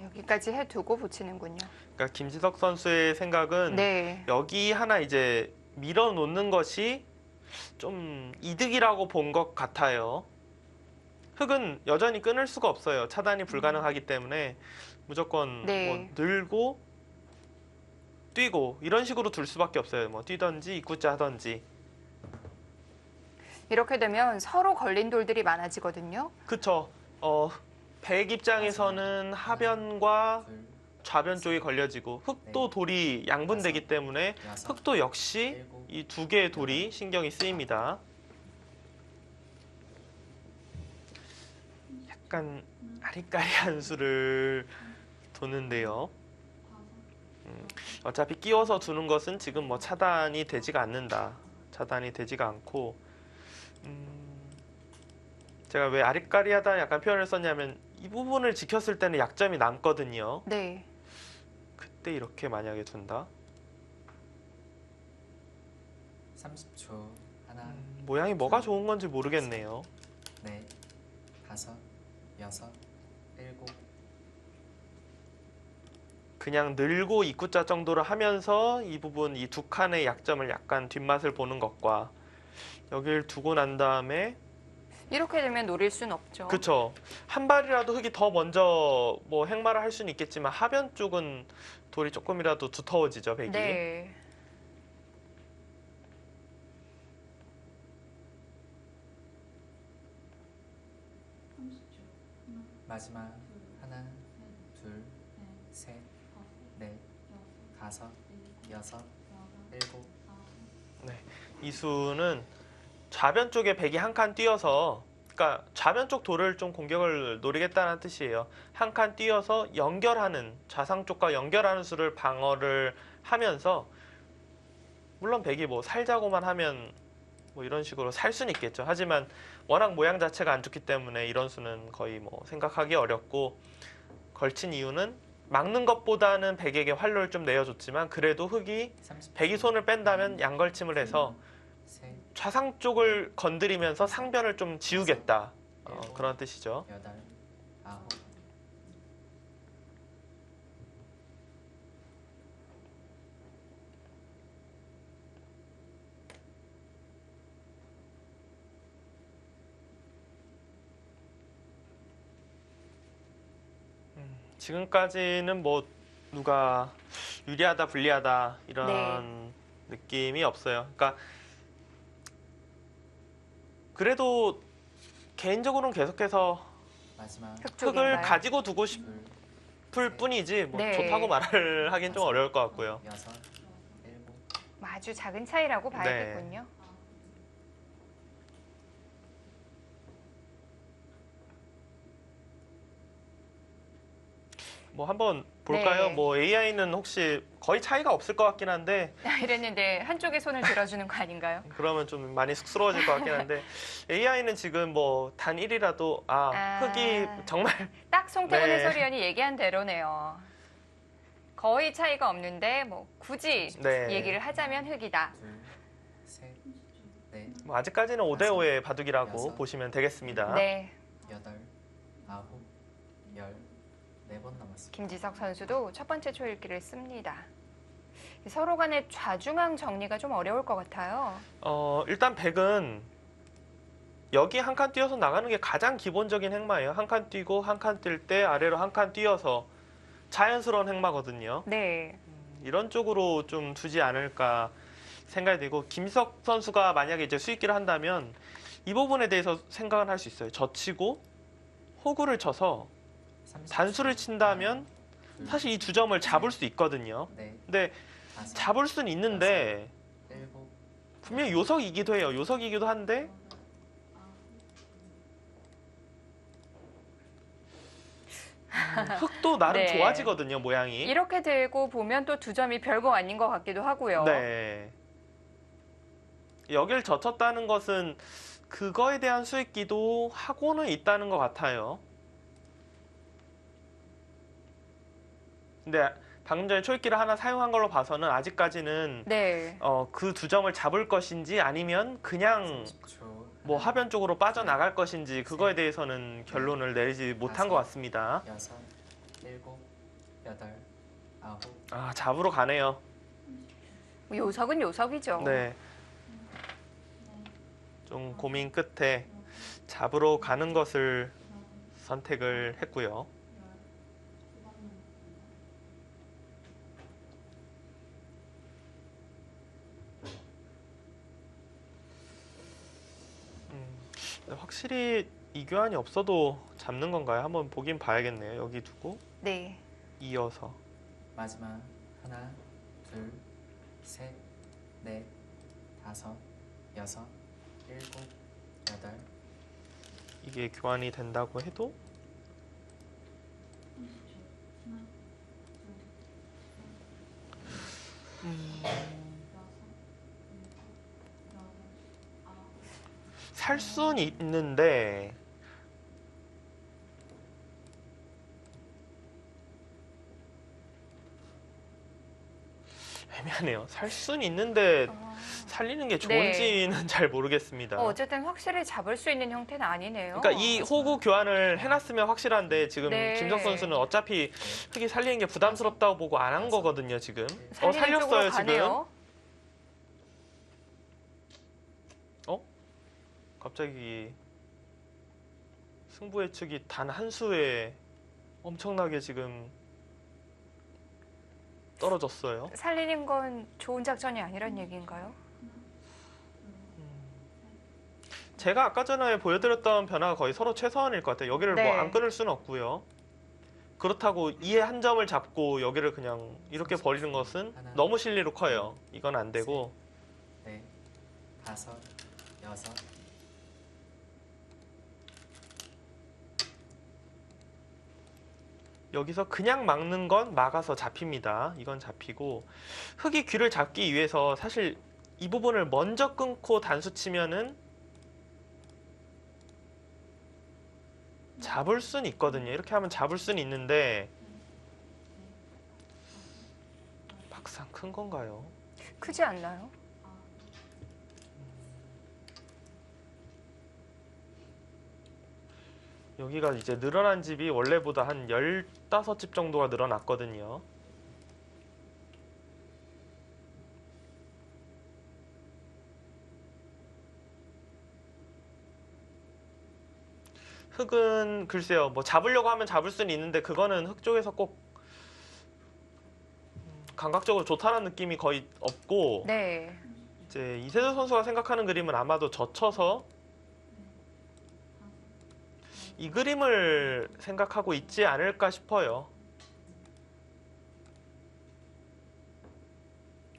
여기까지 해두고 붙이는군요. 그러니까 김지석 선수의 생각은 네. 여기 하나 이제 밀어 놓는 것이 좀 이득이라고 본 것 같아요. 흑은 여전히 끊을 수가 없어요. 차단이 불가능하기 때문에 무조건 네. 뭐 늘고 뛰고 이런 식으로 둘 수밖에 없어요. 뭐 뛰던지 입구자 하던지. 이렇게 되면 서로 걸린 돌들이 많아지거든요. 그쵸. 백 입장에서는 하변과 둘, 좌변 쪽이 걸려지고 흑도 돌이 양분되기 때문에 여섯, 흑도 역시 일곱, 이 두 개의 돌이 신경이 쓰입니다. 약간 아리까리한 수를 도는데요. 어차피 끼워서 두는 것은 지금 뭐 차단이 되지가 않는다. 차단이 되지가 않고 제가 왜 아리까리하다 약간 표현을 썼냐면 이 부분을 지켰을 때는 약점이 남거든요. 네. 그때 이렇게 만약에 둔다. 30초. 하나, 모양이 뭐가 좋은 건지 모르겠네요. 넷, 다섯, 여섯, 일곱, 그냥 늘고 입구자 정도를 하면서 이 부분 이 두 칸의 약점을 약간 뒷맛을 보는 것과 여기를 두고 난 다음에 이렇게 되면 노릴 순 없죠. 그쵸. 한 발이라도 흙이 더 먼저 뭐 행마를 할 수는 있겠지만 하변 쪽은 돌이 조금이라도 두터워지죠, 백이. 네. 마지막 하나, 둘, 셋, 넷, 다섯, 여섯, 일곱, 이 수는 좌변 쪽에 백이 한 칸 뛰어서 그러니까 좌변 쪽 돌을 좀 공격을 노리겠다는 뜻이에요. 한 칸 뛰어서 연결하는 좌상 쪽과 연결하는 수를 방어를 하면서 물론 백이 뭐 살자고만 하면 뭐 이런 식으로 살 수는 있겠죠. 하지만 워낙 모양 자체가 안 좋기 때문에 이런 수는 거의 뭐 생각하기 어렵고 걸친 이유는 막는 것보다는 백에게 활로를 좀 내어줬지만 그래도 흑이 30초. 백이 손을 뺀다면 양걸침을 해서 셋, 좌상 쪽을 건드리면서 상변을 좀 지우겠다. 그런 뜻이죠. 여덟, 아홉, 지금까지는 뭐 누가 유리하다 불리하다 이런 느낌이 없어요. 그러니까 그래도 개인적으로는 계속해서 마지막 흙을 흑쪽인가요? 가지고 두고 둘, 싶을 뿐이지 뭐 네. 좋다고 말을 하긴 좀 어려울 것 같고요. 여섯, 일곱, 뭐 아주 작은 차이라고 네. 봐야겠군요. 뭐 한번 볼까요? 네. 뭐 AI는 혹시 거의 차이가 없을 것 같긴 한데 이랬는데 한쪽에 손을 들어주는 거 아닌가요? 그러면 좀 많이 쑥스러워질 것 같긴 한데 AI는 지금 뭐 단 1이라도 흙이 정말 딱 송태곤 네. 해설위원이 얘기한 대로네요. 거의 차이가 없는데 뭐 굳이 네. 얘기를 하자면 흑이다. 둘, 셋, 넷, 뭐 아직까지는 5대5의 바둑이라고 여섯, 보시면 되겠습니다. 네. 여덟, 아홉, 열, 4번 남았습니다. 김지석 선수도 첫 번째 초읽기를 씁니다. 서로 간의 좌중앙 정리가 좀 어려울 것 같아요. 일단 백은 여기 한 칸 뛰어서 나가는 게 가장 기본적인 행마예요. 한 칸 뛰고 한 칸 뛸 때 아래로 한 칸 뛰어서 자연스러운 행마거든요. 네. 이런 쪽으로 좀 두지 않을까 생각이 되고 김석 선수가 만약에 이제 수익기를 한다면 이 부분에 대해서 생각을 할 수 있어요. 젖히고 호구를 쳐서 30초. 단수를 친다면 둘, 사실 이 두 점을 잡을 수 있거든요. 넷, 근데 다섯, 잡을 수는 있는데 일곱, 분명히 요석이기도 해요. 요석이기도 한데 흙도 나름 네. 좋아지거든요, 모양이. 이렇게 되고 보면 또 두 점이 별거 아닌 것 같기도 하고요. 네. 여길 젖혔다는 것은 그거에 대한 수익기도 하고는 있다는 것 같아요. 근데 방금 전에 초익기를 하나 사용한 걸로 봐서는 아직까지는 네. 그 두 점을 잡을 것인지 아니면 그냥 30초. 뭐 하나, 하변 쪽으로 빠져나갈 것인지 그거에 대해서는 결론을 내리지 못한 것 같습니다. 여섯, 일곱, 여덟, 아홉, 아, 잡으러 가네요. 요석은 요석이죠. 네. 좀 고민 끝에 잡으러 가는 것을 선택을 했고요. 확실히 이 교환이 없어도 잡는 건가요? 한번 보긴 봐야겠네요. 여기 두고 네. 이어서. 마지막 하나, 둘, 셋, 넷, 다섯, 여섯, 일곱, 여덟, 이게 교환이 된다고 해도 살 수는 있는데 애매하네요. 살 수는 있는데 살리는 게 좋은지는 잘 모르겠습니다. 어쨌든 확실히 잡을 수 있는 형태는 아니네요. 그러니까 이 호구 교환을 해놨으면 확실한데 지금 네. 김석 선수는 어차피 흙이 살리는 게 부담스럽다고 보고 안 한 거거든요. 지금. 살리는 쪽으로 살렸어요. 지금. 가네요. 갑자기 승부 예측이 단 한 수에 엄청나게 지금 떨어졌어요. 살리는 건 좋은 작전이 아니란 얘기인가요? 제가 아까 전에 보여드렸던 변화가 거의 서로 최소한일 것 같아요. 여기를 네. 뭐 안 끊을 수는 없고요. 그렇다고 이에 한 점을 잡고 여기를 그냥 이렇게 버리는 것은 너무 실리로 커요. 이건 안 되고. 넷, 다섯, 여섯, 여기서 그냥 막는 건 막아서 잡힙니다. 이건 잡히고 흙이 귀를 잡기 위해서 사실 이 부분을 먼저 끊고 단수 치면은 잡을 수는 있거든요. 이렇게 하면 잡을 수는 있는데 막상 큰 건가요? 크지 않나요? 여기가 이제 늘어난 집이 원래보다 한 15집 정도가 늘어났거든요. 흙은 글쎄요, 뭐 잡으려고 하면 잡을 수는 있는데 그거는 흙 쪽에서 꼭 감각적으로 좋다는 느낌이 거의 없고 네. 이제 이세돌 선수가 생각하는 그림은 아마도 젖혀서 이 그림을 생각하고 있지 않을까 싶어요.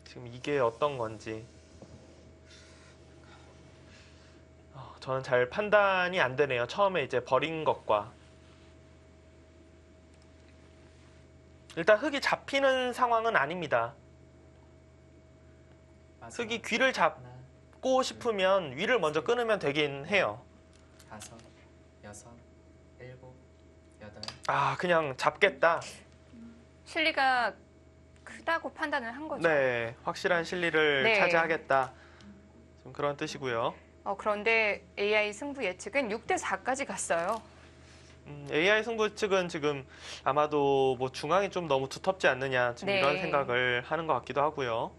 지금 이게 어떤 건지 저는 잘 판단이 안 되네요. 처음에 이제 버린 것과 일단 흙이 잡히는 상황은 아닙니다. 마지막 흙이 귀를 하나, 잡고 싶으면 위를 먼저 끊으면 되긴 해요. 다섯, 여섯, 일곱, 여덟, 아, 그냥 잡겠다. 실리가 크다고 판단을 한 거죠. 네, 확실한 실리를 네. 차지하겠다. 좀 그런 뜻이고요. 그런데 AI 승부 예측은 6대 4까지 갔어요. AI 승부 측은 지금 아마도 뭐 중앙이 좀 너무 두텁지 않느냐 지금 네. 이런 생각을 하는 것 같기도 하고요.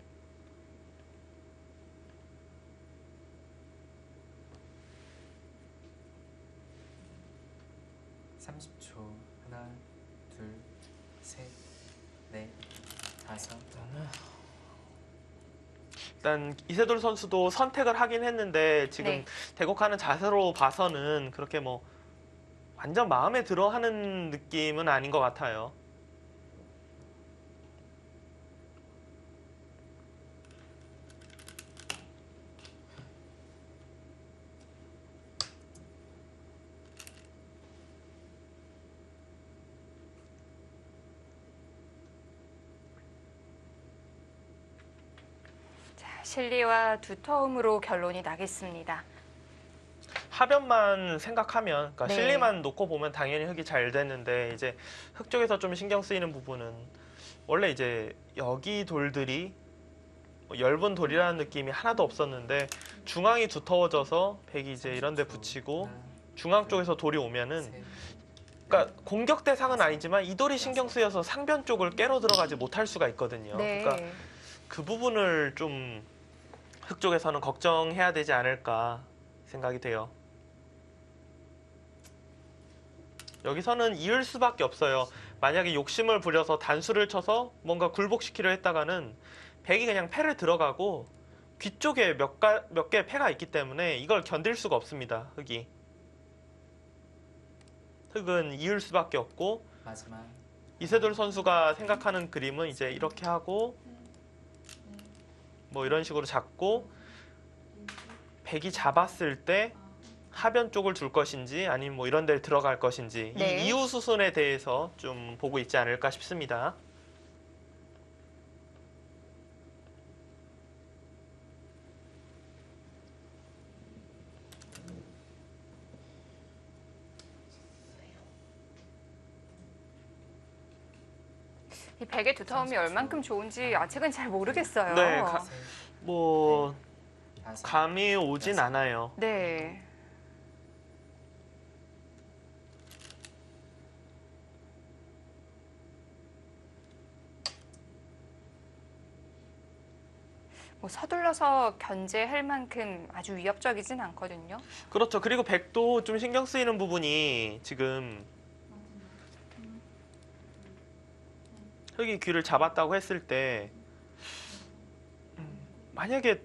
하나, 둘, 셋, 넷, 다섯, 일단 이세돌 선수도 선택을 하긴 했는데 지금 네. 대국하는 자세로 봐서는 그렇게 뭐 완전 마음에 들어 하는 느낌은 아닌 것 같아요. 자, 실리와 두터움으로 결론이 나겠습니다. 하변만 생각하면, 그러니까 네. 실리만 놓고 보면 당연히 흙이 잘 됐는데 이제 흙 쪽에서 좀 신경 쓰이는 부분은 원래 이제 여기 돌들이 뭐 엷은 돌이라는 느낌이 하나도 없었는데 중앙이 두터워져서 백이 이제 이런 데 붙이고 중앙 쪽에서 돌이 오면은 그러니까 공격 대상은 아니지만 이 돌이 신경 쓰여서 상변 쪽을 깨러 들어가지 못할 수가 있거든요. 네. 그러니까 그 부분을 좀 흙 쪽에서는 걱정해야 되지 않을까 생각이 돼요. 여기서는 이을 수밖에 없어요. 만약에 욕심을 부려서 단수를 쳐서 뭔가 굴복시키려 했다가는 백이 그냥 패를 들어가고 뒤쪽에 몇 개의 패가 있기 때문에 이걸 견딜 수가 없습니다. 흙이. 흙은 이을 수밖에 없고 마지막 이세돌 선수가 생각하는 그림은 이제 이렇게 하고 뭐 이런 식으로 잡고 백이 잡았을 때 하변 쪽을 둘 것인지 아니면 뭐 이런 데를 들어갈 것인지 네. 이 이후 수순에 대해서 좀 보고 있지 않을까 싶습니다. 이 백의 두터움이 얼만큼 좋은지 아직은 잘 모르겠어요. 네, 뭐 다섯 감이 오진 않아요. 네. 뭐 서둘러서 견제할 만큼 아주 위협적이진 않거든요. 그렇죠. 그리고 백도 좀 신경 쓰이는 부분이 지금 흙이 귀를 잡았다고 했을 때 만약에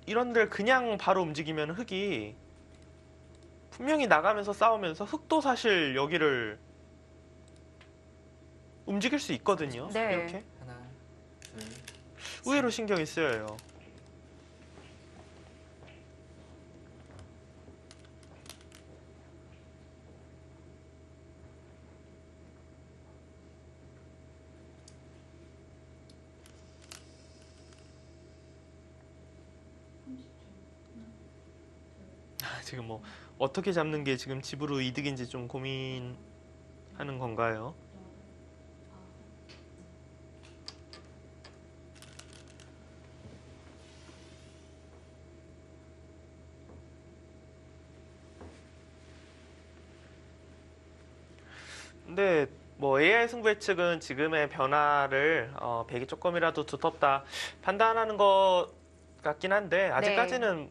이런 데를 그냥 바로 움직이면 흙이 분명히 나가면서 싸우면서 흙도 사실 여기를 움직일 수 있거든요. 네. 이렇게 하나 둘 의외로 신경이 쓰여요. 지금 뭐 어떻게 잡는 게 지금 집으로 이득인지 좀 고민하는 건가요? 근데 뭐 AI 승부 예측은 지금의 변화를 백이 조금이라도 두텁다 판단하는 것 같긴 한데 아직까지는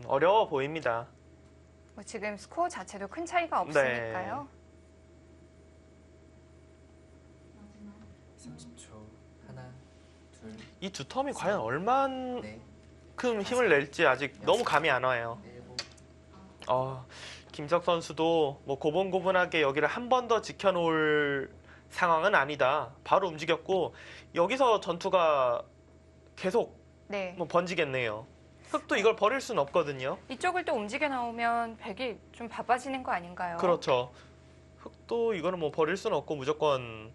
어려워 보입니다. 뭐 지금 스코어 자체도 큰 차이가 없으니까요. 30초 하나 이 두 텀이 과연 얼만큼 둘넷 힘을 낼지 아직 너무 감이 안 와요. 일곱 김석 선수도 뭐 고분고분하게 여기를 한 번 더 지켜놓을 상황은 아니다. 바로 움직였고 여기서 전투가 계속 네. 뭐 번지겠네요. 흙도 이걸 버릴 수는 없거든요. 이쪽을 또 움직여 나오면 백이 좀 바빠지는 거 아닌가요? 그렇죠. 흙도 이거는 뭐 버릴 수는 없고 무조건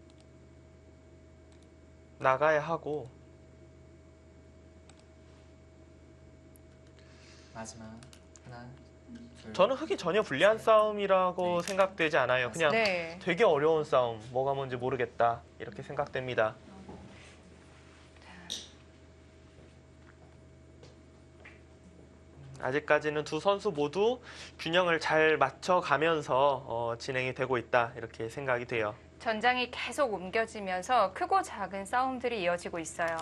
나가야 하고 마지막 하나 둘 저는 흙이 전혀 불리한 싸움이라고 생각되지 않아요. 그냥 네. 되게 어려운 싸움, 뭐가 뭔지 모르겠다 이렇게 생각됩니다. 아직까지는 두 선수 모두 균형을 잘 맞춰가면서 진행이 되고 있다 이렇게 생각이 돼요. 전장이 계속 옮겨지면서 크고 작은 싸움들이 이어지고 있어요.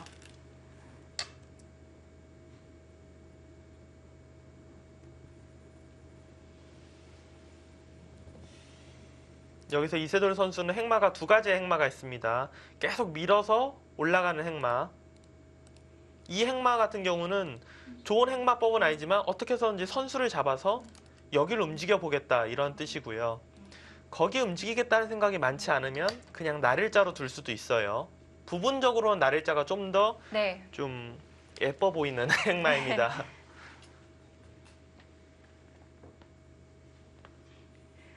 여기서 이세돌 선수는 행마가 두 가지의 행마가 있습니다. 계속 밀어서 올라가는 행마 이 행마 같은 경우는 좋은 행마법은 아니지만 어떻게 해서든지 선수를 잡아서 여기를 움직여 보겠다 이런 뜻이고요. 거기 움직이겠다는 생각이 많지 않으면 그냥 날일자로 둘 수도 있어요. 부분적으로는 날일자가 좀 더 네. 좀 예뻐 보이는 행마입니다.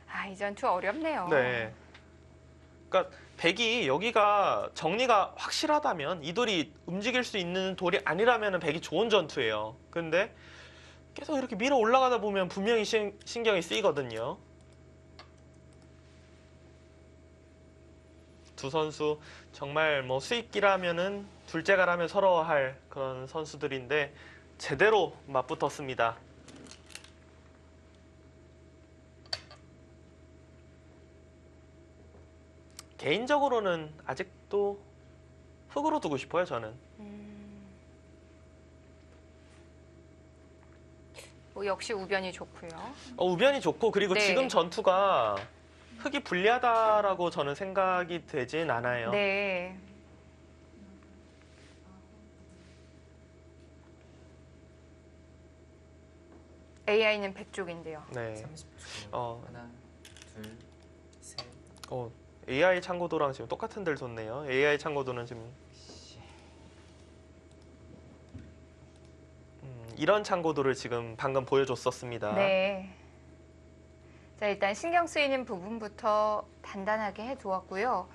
아, 이 전투 어렵네요. 네. 그러니까 백이 여기가 정리가 확실하다면 이 돌이 움직일 수 있는 돌이 아니라면 백이 좋은 전투예요. 근데 계속 이렇게 밀어 올라가다 보면 분명히 신경이 쓰이거든요. 두 선수 정말 뭐 수입기라면은 둘째가라면 서러워할 그런 선수들인데 제대로 맞붙었습니다. 개인적으로는 아직도 흑으로 두고 싶어요, 저는. 뭐 역시 우변이 좋고요. 우변이 좋고 그리고 네. 지금 전투가 흑이 불리하다라고 저는 생각이 되진 않아요. 네. AI는 백 쪽인데요. 네. 30초. 어. 하나, 둘, 셋. AI 창고도랑 지금 똑같은 데를 뒀네요. AI 창고도는 지금 이런 창고도를 지금 방금 보여줬었습니다. 네. 자, 일단 신경 쓰이는 부분부터 단단하게 해두었고요.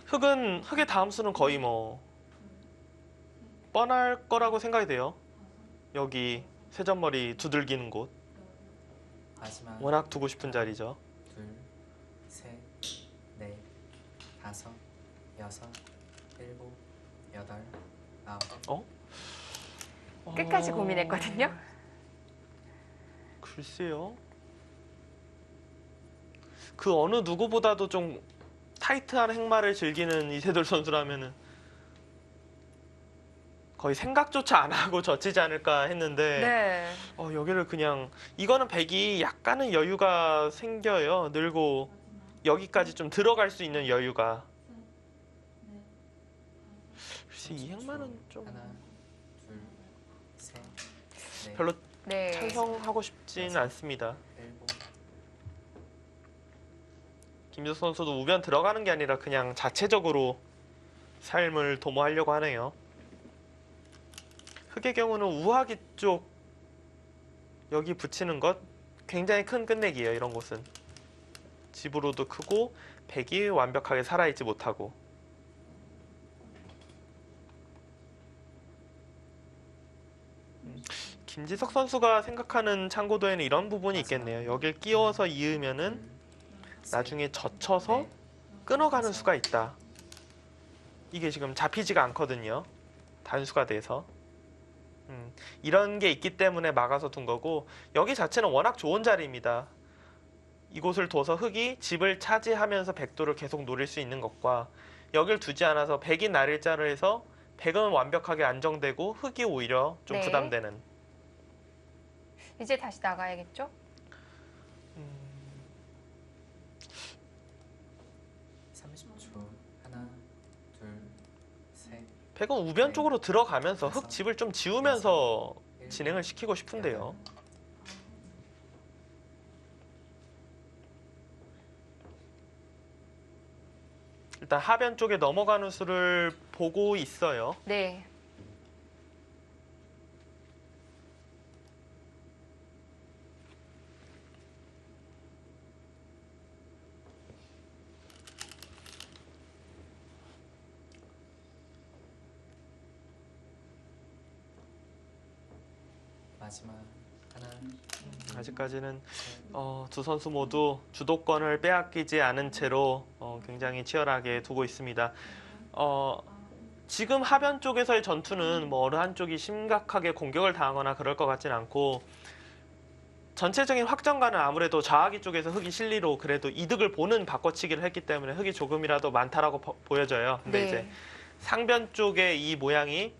흑의 다음 수는 거의 뭐 뻔할 거라고 생각이 돼요. 여기 세전머리 두들기는 곳. 마지막. 워낙 두고 싶은 자리죠. 둘, 셋, 넷, 다섯, 여섯, 일곱, 여덟, 아홉. 끝까지 고민했거든요. 글쎄요. 그 어느 누구보다도 좀 타이트한 행마를 즐기는 이세돌 선수라면은 거의 생각조차 안 하고 젖히지 않을까 했는데 네. 여기를 그냥 이거는 백이 약간의 여유가 생겨요. 늘고 여기까지 좀 들어갈 수 있는 여유가. 글쎄 이 행마는 좀 하나, 둘, 셋, 넷, 별로 네. 찬성하고 싶진 않습니다. 일곱. 김지수 선수도 우변 들어가는 게 아니라 그냥 자체적으로 삶을 도모하려고 하네요. 흑의 경우는 우하기 쪽 여기 붙이는 것 굉장히 큰 끝내기예요. 이런 곳은 집으로도 크고 백이 완벽하게 살아있지 못하고. 김지석 선수가 생각하는 창고도에는 이런 부분이 있겠네요. 여길 끼워서 이으면은 나중에 젖혀서 끊어가는 수가 있다. 이게 지금 잡히지가 않거든요. 단수가 돼서. 이런 게 있기 때문에 막아서 둔 거고, 여기 자체는 워낙 좋은 자리입니다. 이곳을 둬서 흑이 집을 차지하면서 백도를 계속 노릴 수 있는 것과 여길 두지 않아서 백이 날일자를 해서 백은 완벽하게 안정되고 흑이 오히려 좀 네. 부담되는. 이제 다시 나가야겠죠? 음, 30초. 하나, 둘, 셋, 백은 우변 쪽으로 들어가면서 흑 집을 좀 지우면서 진행을 시키고 싶은데요. 일단 하변 쪽에 넘어가는 수를 보고 있어요. 네. 마지막. 하나, 아직까지는 두 선수 모두 주도권을 빼앗기지 않은 채로 굉장히 치열하게 두고 있습니다. 지금 하변 쪽에서의 전투는 뭐 어느 한쪽이 심각하게 공격을 당하거나 그럴 것 같진 않고, 전체적인 확정가는 아무래도 좌하기 쪽에서 흑이 실리로 그래도 이득을 보는 바꿔치기를 했기 때문에 흑이 조금이라도 많다라고 보여져요. 근데 네. 이제 상변 쪽의 이 모양이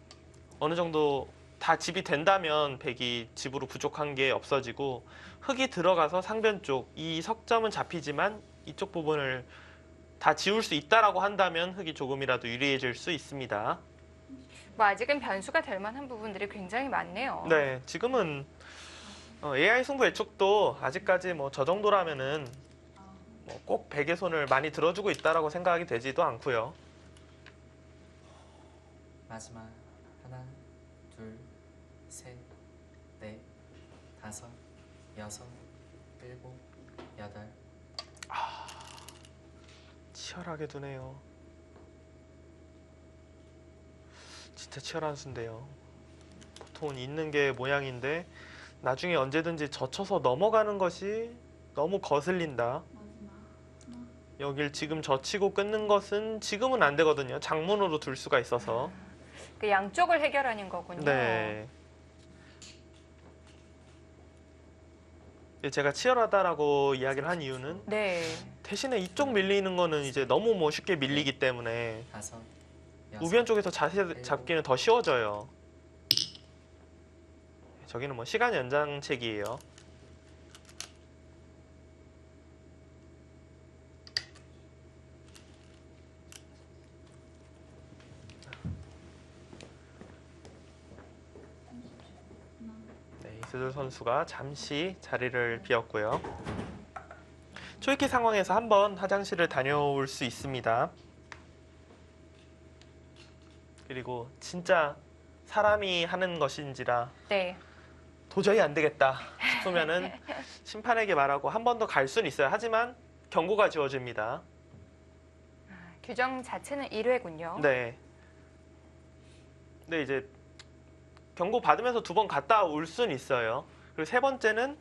어느 정도 다 집이 된다면 백이 집으로 부족한 게 없어지고, 흑이 들어가서 상변 쪽 이 석점은 잡히지만 이쪽 부분을 다 지울 수 있다라고 한다면 흑이 조금이라도 유리해질 수 있습니다. 뭐 아직은 변수가 될 만한 부분들이 굉장히 많네요. 네, 지금은 AI 승부 예측도 아직까지 뭐 저 정도라면은 뭐 꼭 백의 손을 많이 들어주고 있다라고 생각이 되지도 않고요. 마지막 하나, 둘, 셋, 넷, 다섯, 여섯, 일곱, 여덟. 치열하게 두네요. 진짜 치열한 수인데요. 보통은 있는 게 모양인데 나중에 언제든지 젖혀서 넘어가는 것이 너무 거슬린다. 여길 지금 젖히고 끊는 것은 지금은 안 되거든요. 장문으로 둘 수가 있어서. 그 양쪽을 해결하는 거군요. 네. 제가 치열하다라고 이야기를 한 이유는 네. 대신에 이쪽 밀리는 거는 이제 너무 뭐 쉽게 밀리기 때문에 다섯, 여섯, 우변 쪽에서 자세 잡기는 더 쉬워져요. 저기는 뭐 시간 연장책이에요. 네, 이수들 선수가 잠시 자리를 비웠고요. 초이키 상황에서 한번 화장실을 다녀올 수 있습니다. 그리고 진짜 사람이 하는 것인지라 네. 도저히 안 되겠다 싶으면은 심판에게 말하고 한 번 더 갈 수는 있어요. 하지만 경고가 지워집니다. 규정 자체는 1회군요. 네. 근데 이제 경고 받으면서 2번 갔다 올 수는 있어요. 그리고 3번째는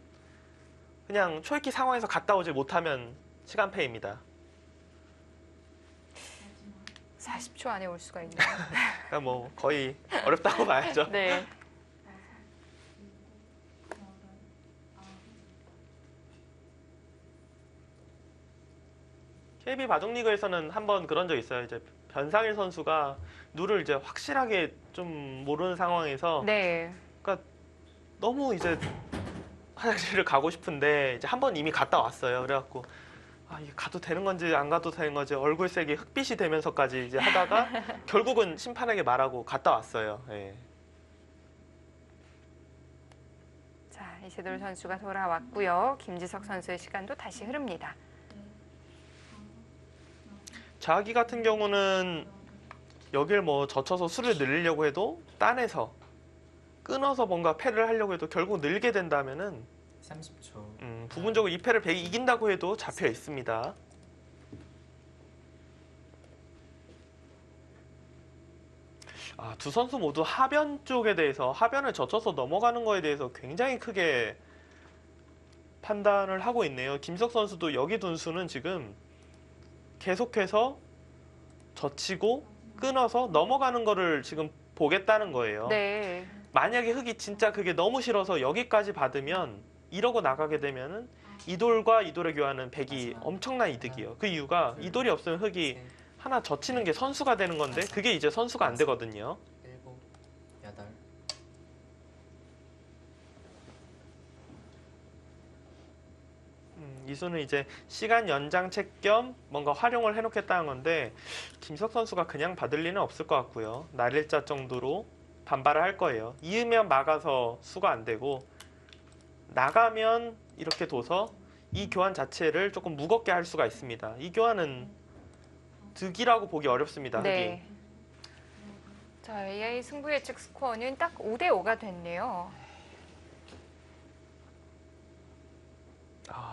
그냥 초이키 상황에서 갔다 오지 못하면 시간패입니다. 40초 안에 올 수가 있네요. 그러니까 뭐 거의 어렵다고 봐야죠. 네. KB 바둑리그에서는 한번 그런 적 있어요. 이제 변상일 선수가 룰을 이제 확실하게 좀 모르는 상황에서 네. 그러니까 너무 이제 화장실을 가고 싶은데 이제 한 번 이미 갔다 왔어요. 그래갖고 아 이게 가도 되는 건지 안 가도 되는 건지 얼굴색이 흑빛이 되면서까지 이제 하다가 결국은 심판에게 말하고 갔다 왔어요. 예. 자, 이세돌 선수가 돌아왔고요. 김지석 선수의 시간도 다시 흐릅니다. 자기 같은 경우는 여길 뭐 젖혀서 수를 늘리려고 해도 딴에서 끊어서 뭔가 패를 하려고 해도 결국 늘게 된다면은 30초. 부분적으로 이 패를 100이 이긴다고 해도 잡혀 있습니다. 두 선수 모두 하변 쪽에 대해서 하변을 젖혀서 넘어가는 거에 대해서 굉장히 크게 판단을 하고 있네요. 김석 선수도 여기 둔 수는 지금 계속해서 젖히고 끊어서 넘어가는 거를 지금 보겠다는 거예요. 네. 만약에 흑이 진짜 그게 너무 싫어서 여기까지 받으면 이러고 나가게 되면은 이 돌과 이 돌의 교환은 100이 엄청난 이득이에요. 그 이유가 이 돌이 없으면 흑이 하나 젖히는 게 선수가 되는 건데 그게 이제 선수가 안 되거든요. 일곱, 여덟. 이수는 이제 시간 연장책 겸 뭔가 활용을 해놓겠다는 건데 김석 선수가 그냥 받을 리는 없을 것 같고요. 날일자 정도로 반발을 할 거예요. 이으면 막아서 수가 안 되고 나가면 이렇게 둬서 이 교환 자체를 조금 무겁게 할 수가 있습니다. 이 교환은 득이라고 보기 어렵습니다. 네. 자, AI 승부 예측 스코어는 딱 5대5가 됐네요.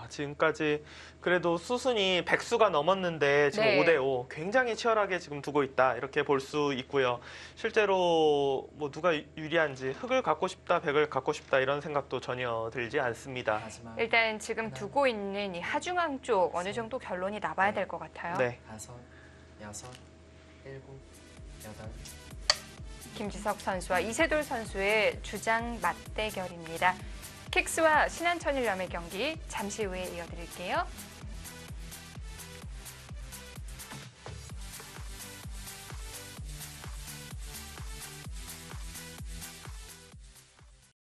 지금까지 그래도 수순이 100수가 넘었는데 지금 네. 5대5 굉장히 치열하게 지금 두고 있다 이렇게 볼 수 있고요. 실제로 뭐 누가 유리한지 흑을 갖고 싶다 100을 갖고 싶다 이런 생각도 전혀 들지 않습니다. 마지막 일단 지금 두고 있는 이 하중앙 쪽 어느 정도 결론이 나봐야 될 것 같아요. 네. 다섯, 여섯, 일곱, 여덟. 김지석 선수와 이세돌 선수의 주장 맞대결입니다. 킥스와 신한천일염의 경기 잠시 후에 이어드릴게요.